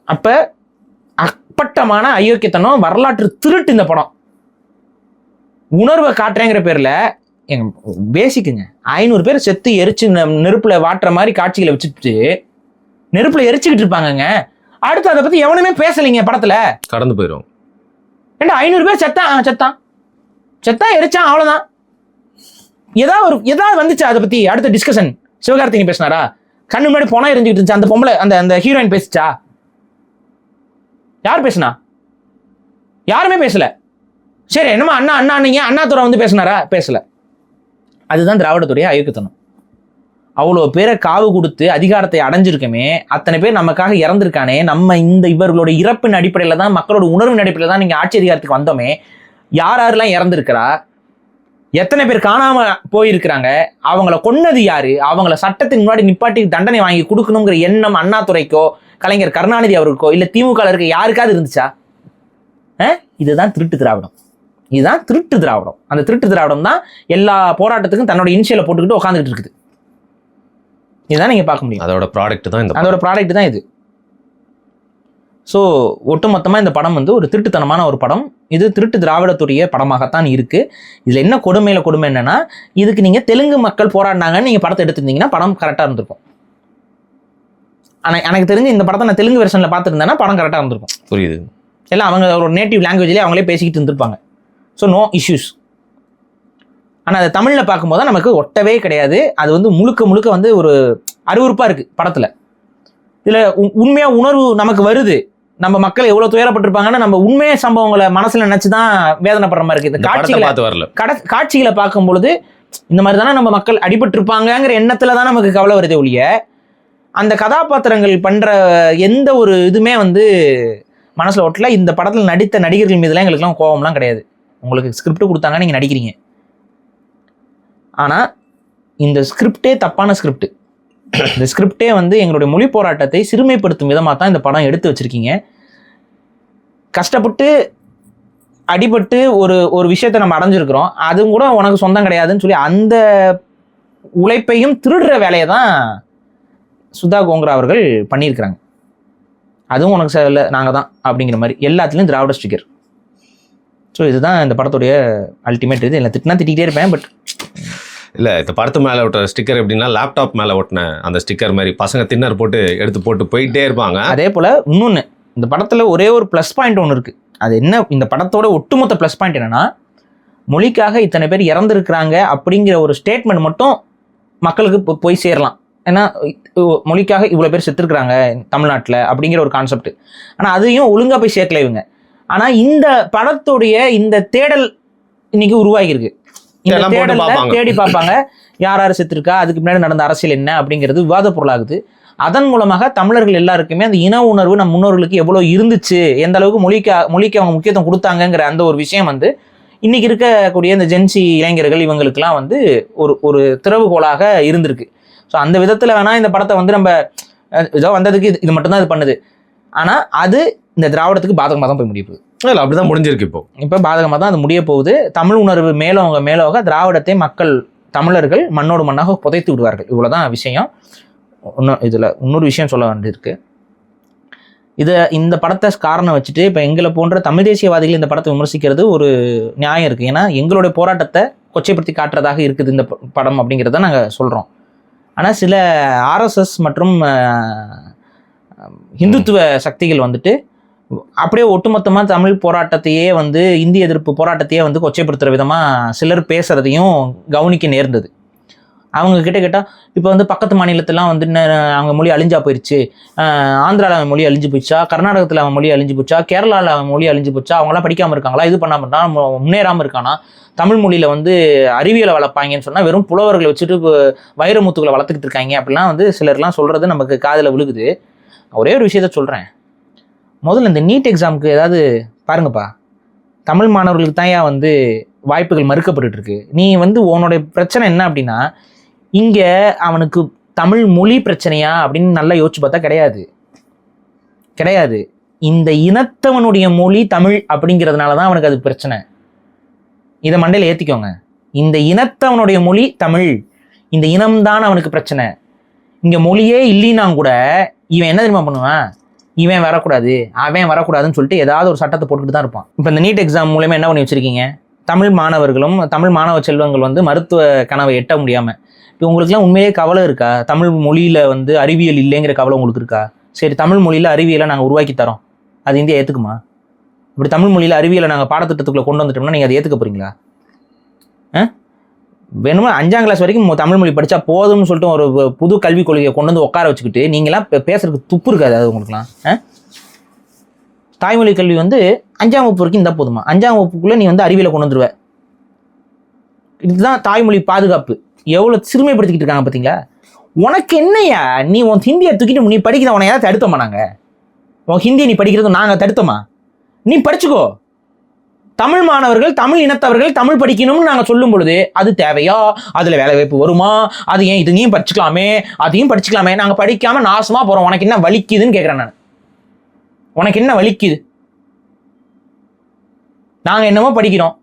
அப்ப அப்பட்டமான அயோக்கியத்தனம், வரலாற்று திருட்டு இந்த படம். உணர்வை காட்டுறேங்கிற பேர்ல எங்க பேசிக்குங்க 500 பேர் செத்து எரிச்சு நெருப்புல வாட்டுற மாதிரி காட்சிகளை வச்சுட்டு நெருப்புல எரிச்சுக்கிட்டு இருப்பாங்கங்க. அடுத்து அதை பத்தி எவனுமே பேசலைங்க. படத்துல கடந்து போயிடும். 500 பேர் செத்தான் எரிச்சான், அவ்வளவுதான். ஏதாவது வந்துச்சு அதை பத்தி அடுத்த டிஸ்கஷன்? சிவகார்த்திகேயன் பேசினாரா? கண்ணு முன்னாடி போனா எரிஞ்சுக்கிட்டு இருந்துச்சு அந்த பொம்பளை, அந்த ஹீரோயின் பேசிச்சா? யார் பேசினா? யாருமே பேசல. சரி, என்னமா அண்ணாத்துறை வந்து பேசினாரா? பேசல. அதுதான் திராவிடத்துடைய அயோக்கியத்தனம். அவ்வளோ பேரை காவு கொடுத்து அதிகாரத்தை அடைஞ்சிருக்கமே, அத்தனை பேர் நமக்காக இறந்திருக்கானே, நம்ம இந்த இவர்களுடைய இறப்பின் அடிப்படையில் தான், மக்களோட உணர்வின் அடிப்படையில் தான் நீங்கள் ஆட்சி அதிகாரத்துக்கு வந்தோமே, யாரெல்லாம் இறந்துருக்கிறா, எத்தனை பேர் காணாம போயிருக்கிறாங்க, அவங்கள கொன்னது யாரு, அவங்கள சட்டத்தின் முன்னாடி நிப்பாட்டி தண்டனை வாங்கி கொடுக்கணுங்கிற எண்ணம் அண்ணாதுரைக்கோ கலைஞர் கருணாநிதி அவருக்கோ இல்லை திமுக இருக்க யாருக்காவது இருந்துச்சா? இதுதான் திருட்டு திராவிடம். இதுதான் திருட்டு திராவிடம். அந்த திருட்டு திராவிடம் தான் எல்லா போராட்டத்துக்கும் தன்னோட இனிஷியலை போட்டுக்கிட்டு உட்காந்துக்கிட்டு இருக்குது. இதுதான் நீங்க பார்க்க முடியும். அதோட ப்ராடக்ட் தான் அதோட ப்ராடக்ட் தான் இது. ஸோ ஒட்டுமொத்தமாக இந்த படம் வந்து ஒரு திருட்டுத்தனமான ஒரு படம். இது திருட்டு திராவிடத்துடைய படமாகத்தான் இருக்கு. இதில் என்ன கொடுமை என்னன்னா, இதுக்கு நீங்கள் தெலுங்கு மக்கள் போராடினாங்கன்னு நீங்கள் படத்தை எடுத்துருந்தீங்கன்னா படம் கரெக்டாக இருந்திருக்கும். ஆனால் எனக்கு தெரிஞ்சு இந்த படத்தை நான் தெலுங்கு வெர்ஷனில் பார்த்துருந்தேன்னா படம் கரெக்டாக இருந்திருக்கும். புரியுது. எல்லாம் அவங்க ஒரு நேட்டிவ் லாங்குவேஜ்லேயே அவங்களே பேசிக்கிட்டு இருந்திருப்பாங்க. So no issues. ஆனால் அதை தமிழில் பார்க்கும்போது தான் நமக்கு ஒட்டவே கிடையாது. அது வந்து முழுக்க வந்து ஒரு அருவருப்பாக இருக்குது படத்தில். இதில் உண்மையாக உணர்வு நமக்கு வருது. நம்ம மக்கள் எவ்வளவு துயரப்பட்டிருப்பாங்கன்னா நம்ம உண்மைய சம்பவங்களை மனசுல நினைச்சுதான் வேதனைப்படுற மாதிரி இருக்கு. இந்த காட்சிகளை பார்க்கும் பொழுது இந்த மாதிரி தானே நம்ம மக்கள் அடிபட்டு இருப்பாங்கிற எண்ணத்துல தான் நமக்கு கவலை வருதே ஒழிய, அந்த கதாபாத்திரங்கள் பண்ற எந்த ஒரு இதுமே வந்து மனசுல ஒட்டல. இந்த படத்துல நடித்த நடிகர்கள் மீதுலாம் எங்களுக்குலாம் கோபம்லாம் கிடையாது. உங்களுக்கு ஸ்கிரிப்ட் கொடுத்தாங்க, நீங்க நடிக்கிறீங்க. ஆனா இந்த ஸ்கிரிப்டே தப்பான ஸ்கிரிப்ட். இந்த ஸ்கிரிப்டே வந்து எங்களுடைய மொழி போராட்டத்தை சிறுமைப்படுத்தும் விதமாக தான் இந்த படம் எடுத்து வச்சிருக்கீங்க. கஷ்டப்பட்டு அடிபட்டு ஒரு விஷயத்தை நம்ம அடைஞ்சிருக்கிறோம், அதுவும் கூட உனக்கு சொந்தம் கிடையாதுன்னு சொல்லி அந்த உழைப்பையும் திருடுற வேலையை தான் சுதா கோங்கரா அவர்கள் பண்ணியிருக்கிறாங்க. அதுவும் உனக்கு சரியில்லை, நாங்கள் தான் அப்படிங்கிற மாதிரி எல்லாத்துலேயும் திராவிட ஸ்டிக்கர். ஸோ இதுதான் இந்த படத்துடைய அல்டிமேட். இது இல்லை திட்டினா திட்டிகிட்டே இருப்பேன். பட் இல்லை, இந்த படத்து மேலே ஒட்டுற ஸ்டிக்கர் எப்படின்னா லேப்டாப் மேலே ஒட்டின அந்த ஸ்டிக்கர் மாதிரி பசங்க தின்னர் போட்டு எடுத்து போட்டு போயிட்டே இருப்பாங்க. அதே போல் இன்னொன்று, இந்த படத்தில் ஒரே ஒரு ப்ளஸ் பாயிண்ட் ஒன்று இருக்குது. அது என்ன, இந்த படத்தோட ஒட்டுமொத்த ப்ளஸ் பாயிண்ட் என்னென்னா, மொழிக்காக இத்தனை பேர் இறந்துருக்குறாங்க அப்படிங்கிற ஒரு ஸ்டேட்மெண்ட் மட்டும் மக்களுக்கு போய் சேரலாம். ஏன்னா மொழிக்காக இவ்வளோ பேர் செத்துருக்குறாங்க தமிழ்நாட்டில் அப்படிங்கிற ஒரு கான்செப்ட். ஆனால் அதையும் ஒழுங்காக போய் சேர்க்கல இவங்க. ஆனால் இந்த படத்துடைய இந்த தேடல் இன்னைக்கு உருவாகியிருக்கு. இந்த தேடலை தேடி பார்ப்பாங்க, யார் செத்துருக்கா, அதுக்கு பின்னாடி நடந்த அரசியல் என்ன அப்படிங்கிறது விவாத பொருளாகுது. அதன் மூலமாக தமிழர்கள் எல்லாருக்குமே அந்த இன உணர்வு நம் முன்னோர்களுக்கு எவ்வளோ இருந்துச்சு, எந்த அளவுக்கு மொழிக்கு அவங்க முக்கியத்துவம் கொடுத்தாங்கங்கிற அந்த ஒரு விஷயம் வந்து இன்னைக்கு இருக்கக்கூடிய இந்த ஜென்சி இளைஞர்கள் இவங்களுக்கெல்லாம் வந்து ஒரு திறவுகோலாக இருந்திருக்கு. ஸோ அந்த விதத்தில் வேணால் இந்த படத்தை வந்து நம்ம ஏதோ வந்ததுக்கு இது மட்டும்தான் இது பண்ணுது. ஆனால் அது இந்த திராவிடத்துக்கு பாதகமாக தான் போய் முடிய போகுது. இல்லை, அப்படிதான் முடிஞ்சிருக்கு. இப்போ பாதகமாக தான் அது முடிய போகுது. தமிழ் உணர்வு மேலோக திராவிடத்தை மக்கள் தமிழர்கள் மண்ணோடு மண்ணாக புதைத்து விடுவார்கள். இவ்வளோதான் விஷயம். இதில் இன்னொரு விஷயம் சொல்ல வேண்டியிருக்கு. இந்த படத்தை காரணம் வச்சுட்டு இப்போ எங்களை போன்ற தமிழ் தேசியவாதிகள் இந்த படத்தை விமர்சிக்கிறது ஒரு நியாயம் இருக்குது. ஏன்னா எங்களுடைய போராட்டத்தை கொச்சைப்படுத்தி காட்டுறதாக இருக்குது இந்த படம் அப்படிங்கிறத நாங்கள் சொல்கிறோம். ஆனால் சில ஆர்எஸ்எஸ் மற்றும் இந்துத்துவ சக்திகள் வந்துட்டு அப்படியே ஒட்டுமொத்தமாக தமிழ் போராட்டத்தையே வந்து இந்திய எதிர்ப்பு போராட்டத்தையே வந்து கொச்சைப்படுத்துகிற விதமாக சிலர் பேசுகிறதையும் கவனிக்க நேர்ந்தது. அவங்க கிட்ட கேட்டால் இப்போ வந்து பக்கத்து மாநிலத்திலாம் வந்து அவங்க மொழி அழிஞ்சா போயிடுச்சு, ஆந்திராவில் அவன் மொழி அழிஞ்சு போச்சா, கர்நாடகத்தில் அவன் மொழி அழிஞ்சு போச்சா, கேரளாவில் அவன் மொழி அழிஞ்சு போச்சா, அவங்களாம் படிக்காமல் இருக்காங்களா, இது பண்ணாமல் இருக்கானா, முன்னேறாமல் இருக்கானா, தமிழ் மொழியில் வந்து அறிவியலை வளர்ப்பாங்கன்னு சொன்னால் வெறும் புலவர்களை வச்சுட்டு வைரமுத்துக்களை வளர்த்துக்கிட்டு இருக்காங்க அப்படிலாம் வந்து சிலர்லாம் சொல்கிறது நமக்கு காதில் விழுகுது. ஒரே ஒரு விஷயத்த சொல்கிறேன். முதல்ல இந்த நீட் எக்ஸாமுக்கு ஏதாவது பாருங்கப்பா. தமிழ் மாணவர்களுக்கு தான் வந்து வாய்ப்புகள் மறுக்கப்பட்டு இருக்கு. நீ வந்து உன்னோடைய பிரச்சனை என்ன அப்படின்னா, இங்கே அவனுக்கு தமிழ் மொழி பிரச்சனையா அப்படின்னு நல்லா யோசிச்சு பார்த்தா கிடையாது. இந்த இனத்தவனுடைய மொழி தமிழ் அப்படிங்கிறதுனால தான் அவனுக்கு அது பிரச்சனை. இதை மண்டையில் ஏற்றிக்கோங்க. இந்த இனத்தவனுடைய மொழி தமிழ், இந்த இனம்தான் அவனுக்கு பிரச்சனை. இங்கே மொழியே இல்லைன்னா கூட இவன் என்ன தெரியுமா பண்ணுவான், இவன் வரக்கூடாது அவன் வரக்கூடாதுன்னு சொல்லிட்டு ஏதாவது ஒரு சட்டத்தை போட்டுக்கிட்டு தான் இருப்பான். இப்போ இந்த நீட் எக்ஸாம் மூலமா என்ன பண்ணி வச்சிருக்கீங்க, தமிழ் மாணவர்களும் தமிழ் மாணவ செல்வங்கள் வந்து மருத்துவ கனவை எட்ட முடியாமல். இப்போ உங்களுக்குலாம் உண்மையிலே கவலை இருக்கா, தமிழ் மொழியில் வந்து அறிவியல் இல்லைங்கிற கவலை உங்களுக்கு இருக்கா? சரி, தமிழ் மொழியில் அறிவியலை நாங்கள் உருவாக்கி தரோம், அது இந்தியா ஏற்றுக்குமா? இப்படி தமிழ் மொழியில் அறிவியலை நாங்கள் பாடத்திட்டத்துக்குள்ளே கொண்டு வந்துட்டோம்னா நீங்கள் அதை ஏற்றுக்க போகிறீங்களா? வேணுமா 5ஆம் கிளாஸ் வரைக்கும் தமிழ் மொழி படித்தா போதும்னு சொல்லிட்டு ஒரு புது கல்விக் கொள்கையை கொண்டு வந்து உட்கார வச்சுக்கிட்டு நீங்களாம் பேசுறதுக்கு துப்பு இருக்காது அது உங்களுக்குலாம்? தாய்மொழி கல்வி வந்து 5ஆம் வகுப்பு வரைக்கும் இருந்தால் போதுமா? 5ஆம் வகுப்புக்குள்ளே நீ வந்து அறிவியலை கொண்டு வந்துடுவ. இதுதான் தாய்மொழி பாதுகாப்பு. எவ்வளோ சிறுமைப்படுத்திக்கிட்டு இருக்காங்க பார்த்தீங்களா? உனக்கு என்னையா, நீ உன் ஹிந்தியை தூக்கிட்டு நீ படிக்கிறத உன ஏதாவது தடுத்தோமா? நாங்கள் உன் ஹிந்தியை நீ படிக்கிறது நாங்கள் தடுத்தோமா? நீ படிச்சுக்கோ. தமிழ் மாணவர்கள், தமிழ் இனத்தவர்கள் தமிழ் படிக்கணும்னு நாங்கள் சொல்லும் பொழுது அது தேவையா? அதில் வேலை வாய்ப்பு வருமா? அது ஏன் இதையும் படிச்சுக்கலாமே, அதையும் படிச்சுக்கலாமே, நாங்கள் படிக்காமல் நாசமாக போகிறோம். உனக்கு என்ன வலிக்குதுன்னு கேட்குறேன் நான். உனக்கு என்ன வலிக்குது? நாங்கள் என்னமோ படிக்கிறோம்,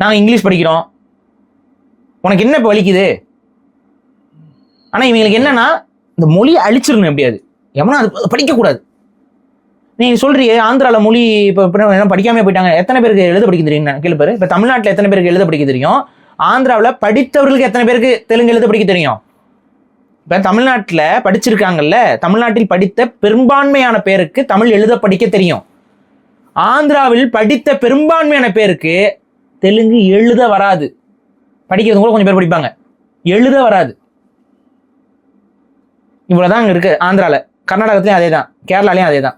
நாங்கள் இங்கிலீஷ் படிக்கிறோம், உனக்கு என்ன இப்போ வலிக்குது? ஆனால் இவங்களுக்கு என்னன்னா இந்த மொழியை அழிச்சிடணும் எப்படியாது, எவனா அது படிக்கக்கூடாது. நீ சொல்றியே ஆந்திராவில் மொழி இப்போ என்ன படிக்காமே போயிட்டாங்க, எத்தனை பேருக்கு எழுத படிக்க தெரியும் கேள்வி பாரு. இப்போ தமிழ்நாட்டில் எத்தனை பேருக்கு எழுத படிக்க தெரியும்? ஆந்திராவில் படித்தவர்களுக்கு எத்தனை பேருக்கு தெலுங்கு எழுத படிக்க தெரியும்? இப்போ தமிழ்நாட்டில் படிச்சிருக்காங்கல்ல, தமிழ்நாட்டில் படித்த பெரும்பான்மையான பேருக்கு தமிழ் எழுத படிக்க தெரியும். ஆந்திராவில் படித்த பெரும்பான்மையான பேருக்கு தெலுங்கு எழுத வராது. படிக்கிறது கூட கொஞ்சம் பேர் படிப்பாங்க, எழுத வராது. இவ்வளோதான் அங்கே இருக்கு ஆந்திராவில். கர்நாடகத்துலேயும் அதே தான், கேரளாலையும் அதே தான்.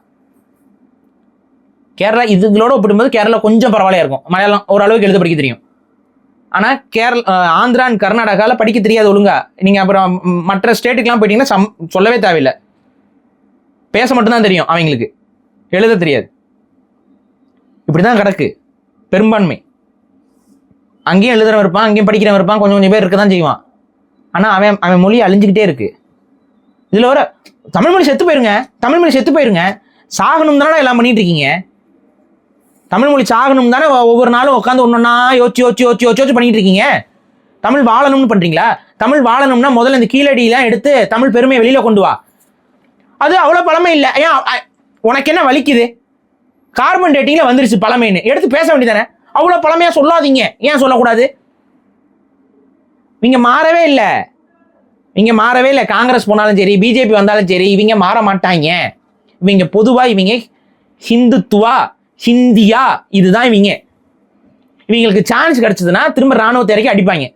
கேரளா இதுங்களோட ஒப்பிடும்போது கேரளா கொஞ்சம் பரவாயில்லையா இருக்கும். மலையாளம் ஓரளவுக்கு எழுத படிக்க தெரியும். ஆனால் ஆந்திரா அண்ட் கர்நாடகாவில் படிக்க தெரியாது ஒழுங்கா. நீங்கள் அப்புறம் மற்ற ஸ்டேட்டுக்கெலாம் போயிட்டீங்கன்னா சொல்லவே தேவையில்லை, பேச மட்டும்தான் தெரியும், அவங்களுக்கு எழுத தெரியாது. இப்படி தான் கிடக்கு பெரும்பான்மை. அங்கேயும் எழுதுறவன் இருப்பான், அங்கேயும் படிக்கிறவன் இருப்பான், கொஞ்சம் கொஞ்சம் பேர் இருக்க தான் செய்வான். ஆனால் அவன் மொழி அழிஞ்சிக்கிட்டே இருக்கு. இதில் வர தமிழ் மொழி செத்து போயிருங்க, தமிழ் மொழி செத்து போயிருங்க. சாகணும் தானே எல்லாம் பண்ணிட்டு இருக்கீங்க. தமிழ் மொழி சாகணும் தானே ஒவ்வொரு நாளும் உட்காந்து ஒன்னொன்னா யோசிச்சு பண்ணிட்டு இருக்கீங்க. தமிழ் வாழணும்னு பண்றீங்களா? தமிழ் வாழணும்னா முதல்ல இந்த கீழடியெல்லாம் எடுத்து தமிழ் பெருமையை வெளியில கொண்டு வா. அது அவ்வளோ பழமை இல்லை. ஏன் உனக்கு என்ன வலிக்குது? கார்பன் டேட்டிங்ல வந்துருச்சு பழமைன்னு எடுத்து பேச வேண்டியதானே. அவ்வளோ பழமையா சொல்லாதீங்க. ஏன் சொல்லக்கூடாது? இவங்க மாறவே இல்லை, இவங்க மாறவே இல்லை. காங்கிரஸ் போனாலும் சரி, பிஜேபி வந்தாலும் சரி, இவங்க மாற மாட்டாங்க. இவங்க பொதுவாக இவங்க ஹிந்துத்துவா, ஹிந்தியா, இதுதான் இவங்க. இவங்களுக்கு சான்ஸ் கிடைச்சதுன்னா திரும்ப ராணுவத்தை இறக்கி அடிப்பாங்க.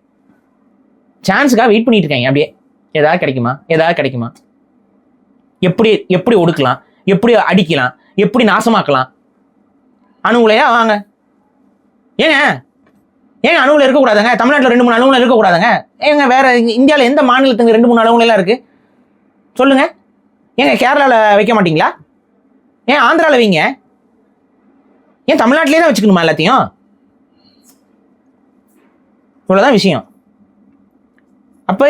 சான்ஸுக்காக வெயிட் பண்ணிட்டு இருக்காங்க. அப்படியே ஏதாவது கிடைக்குமா, ஏதாவது கிடைக்குமா, எப்படி ஒடுக்கலாம், எப்படி அடிக்கலாம், எப்படி நாசமாக்கலாம். அணுகுலையா வாங்க. ஏங்க அணுகுல இருக்கக்கூடாதுங்க? தமிழ்நாட்டில் 2-3 அணுகுல இருக்கக்கூடாதுங்க? ஏங்க வேற இந்தியாவில் எந்த மாநிலத்துக்கு 2-3 அணுகுலாம் இருக்கு சொல்லுங்க? ஏங்க கேரளாவில் வைக்க மாட்டீங்களா? ஏன் ஆந்திராவில் வைங்க? ஏன் தமிழ்நாட்டிலே தான் வச்சுக்கணுமா எல்லாத்தையும்? இவ்வளோதான் விஷயம். அப்போ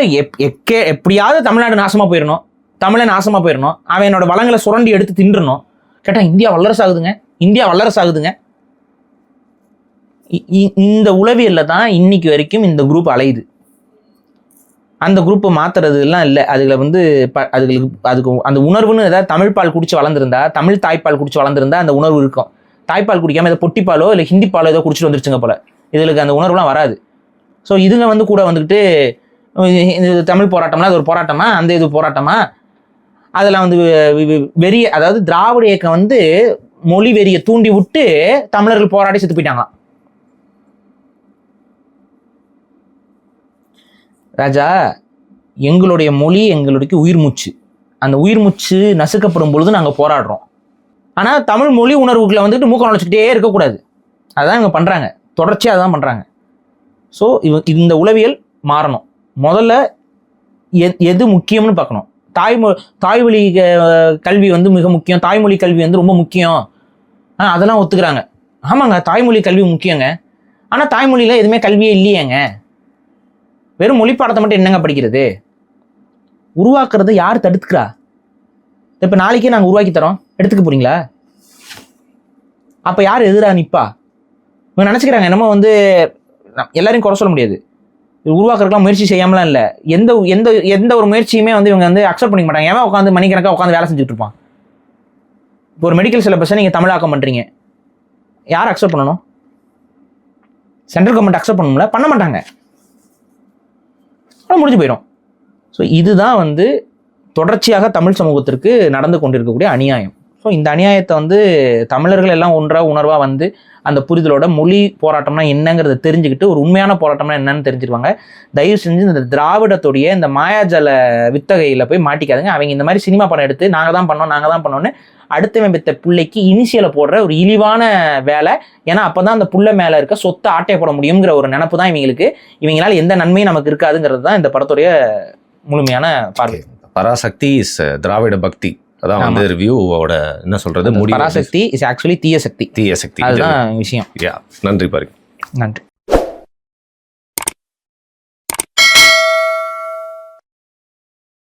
எப்படியாவது தமிழ்நாடு நாசமாக போயிடணும், தமிழை நாசமாக போயிடணும், அவன் என்னோட வளங்களை சுரண்டி எடுத்து தின்றணும். கேட்டால் இந்தியா வல்லரசு ஆகுதுங்க, இந்தியா வல்லரசு ஆகுதுங்க. இந்த உளவியலில் தான் இன்னைக்கு வரைக்கும் இந்த குரூப் அலையுது. அந்த குரூப்பை மாற்றுறதுலாம் இல்லை. அதுக்கு அந்த உணர்வுன்னு ஏதாவது தமிழ் பால் குடிச்சு வளர்ந்துருந்தா, தமிழ் தாய்ப்பால் குடிச்சு வளர்ந்துருந்தா அந்த உணர்வு இருக்கும். தாய்ப்பால் குடிக்காமல் ஏதோ பொட்டிப்பாலோ இல்லை ஹிந்தி பாலோ ஏதோ குடிச்சிட்டு வந்துருச்சுங்க போல. இதுக்கு அந்த உணர்வுலாம் வராது. ஸோ இதுங்க கூட வந்துக்கிட்டு தமிழ் போராட்டம்னா அது ஒரு போராட்டமா, அந்த இது போராட்டமா, அதெல்லாம் வெறிய, அதாவது திராவிட இயக்கம் மொழி வெறியை தூண்டி விட்டு தமிழர்கள் போராடி செத்து போயிட்டாங்க. ராஜா, எங்களுடைய மொழி எங்களுடைய உயிர் மூச்சு. அந்த உயிர் மூச்சு நசுக்கப்படும் பொழுது நாங்கள் போராடுறோம். ஆனால் தமிழ் மொழி உணர்வுகளை மூக்க நுழைச்சிக்கிட்டே இருக்கக்கூடாது. அதான் இவங்க பண்ணுறாங்க, தொடர்ச்சியாக அதான் பண்ணுறாங்க. ஸோ இந்த உளவியல் மாறணும். முதல்ல எது முக்கியம்னு பார்க்கணும். தாய்மொழி கல்வி மிக முக்கியம், தாய்மொழி கல்வி ரொம்ப முக்கியம். அதெல்லாம் ஒத்துக்கிறாங்க. ஆமாங்க, தாய்மொழி கல்வி முக்கியங்க. ஆனால் தாய்மொழியில் எதுவுமே கல்வியே இல்லையேங்க. வெறும் மொழி பாடத்தை மட்டும் என்னங்க படிக்கிறது? உருவாக்குறதை யார் தடுத்துக்கிறா? இப்போ நாளைக்கே நாங்கள் உருவாக்கி தரோம், எடுத்துக்க போறீங்களா? அப்போ யார் எதிராக நிற்பா? இவங்க நினச்சிக்கிறாங்க என்னமோ எல்லாரையும் குறை சொல்ல முடியாது. உருவாக்குறதுலாம் முயற்சி செய்யாமலாம் இல்லை. எந்த ஒரு முயற்சியுமே இவங்க அக்செப்ட் பண்ணிக்க மாட்டாங்க. ஏன் உட்காந்து மணிக்கணக்காக உட்காந்து வேலை செஞ்சுட்டு இருப்பான். இப்போ ஒரு மெடிக்கல் சிலபஸை நீங்கள் தமிழாக்கம் பண்ணுறீங்க, யார் அக்செப்ட் பண்ணணும்? சென்ட்ரல் கவர்மெண்ட் அக்செப்ட் பண்ணணும்ல, பண்ண மாட்டாங்க, முடிஞ்சு போயிடும். ஸோ இதுதான் தொடர்ச்சியாக தமிழ் சமூகத்திற்கு நடந்து கொண்டிருக்கக்கூடிய அநியாயம். ஸோ இந்த அநியாயத்தை தமிழர்கள் எல்லாம் உணர்வாக அந்த புரிதலோட மொழி போராட்டம்னா என்னங்கிறத தெரிஞ்சுக்கிட்டு ஒரு உண்மையான போராட்டம்னா என்னன்னு தெரிஞ்சுருவாங்க. தயவு செஞ்சு இந்த திராவிடத்துடைய இந்த மாயாஜல வித்தகையில் போய் மாட்டிக்காதுங்க. அவங்க இந்த மாதிரி சினிமா படம் எடுத்து நாங்கள் தான் பண்ணோன்னு அடுத்தவன் பெற்ற பிள்ளைக்கு இனிஷியலை போடுற ஒரு இழிவான வேலை. ஏன்னா அப்போ தான் அந்த புள்ள மேலே இருக்க சொத்தை ஆட்டையை போட முடியுங்கிற ஒரு நினப்பு தான் இவங்களுக்கு. இவங்களால எந்த நன்மையும் நமக்கு இருக்காதுங்கிறது தான் இந்த படத்துடைய முழுமையான பார்வை. பராசக்தி இஸ் திராவிட பக்தி, அதான் வந்து ரிவ்யூவோட என்ன சொல்றது, முடிவு. பராசக்தி இஸ் ஆக்சுவலி தீய சக்தி. தீய சக்தி, அதுதான் விஷயம். நன்றி பாருங்க. நன்றி.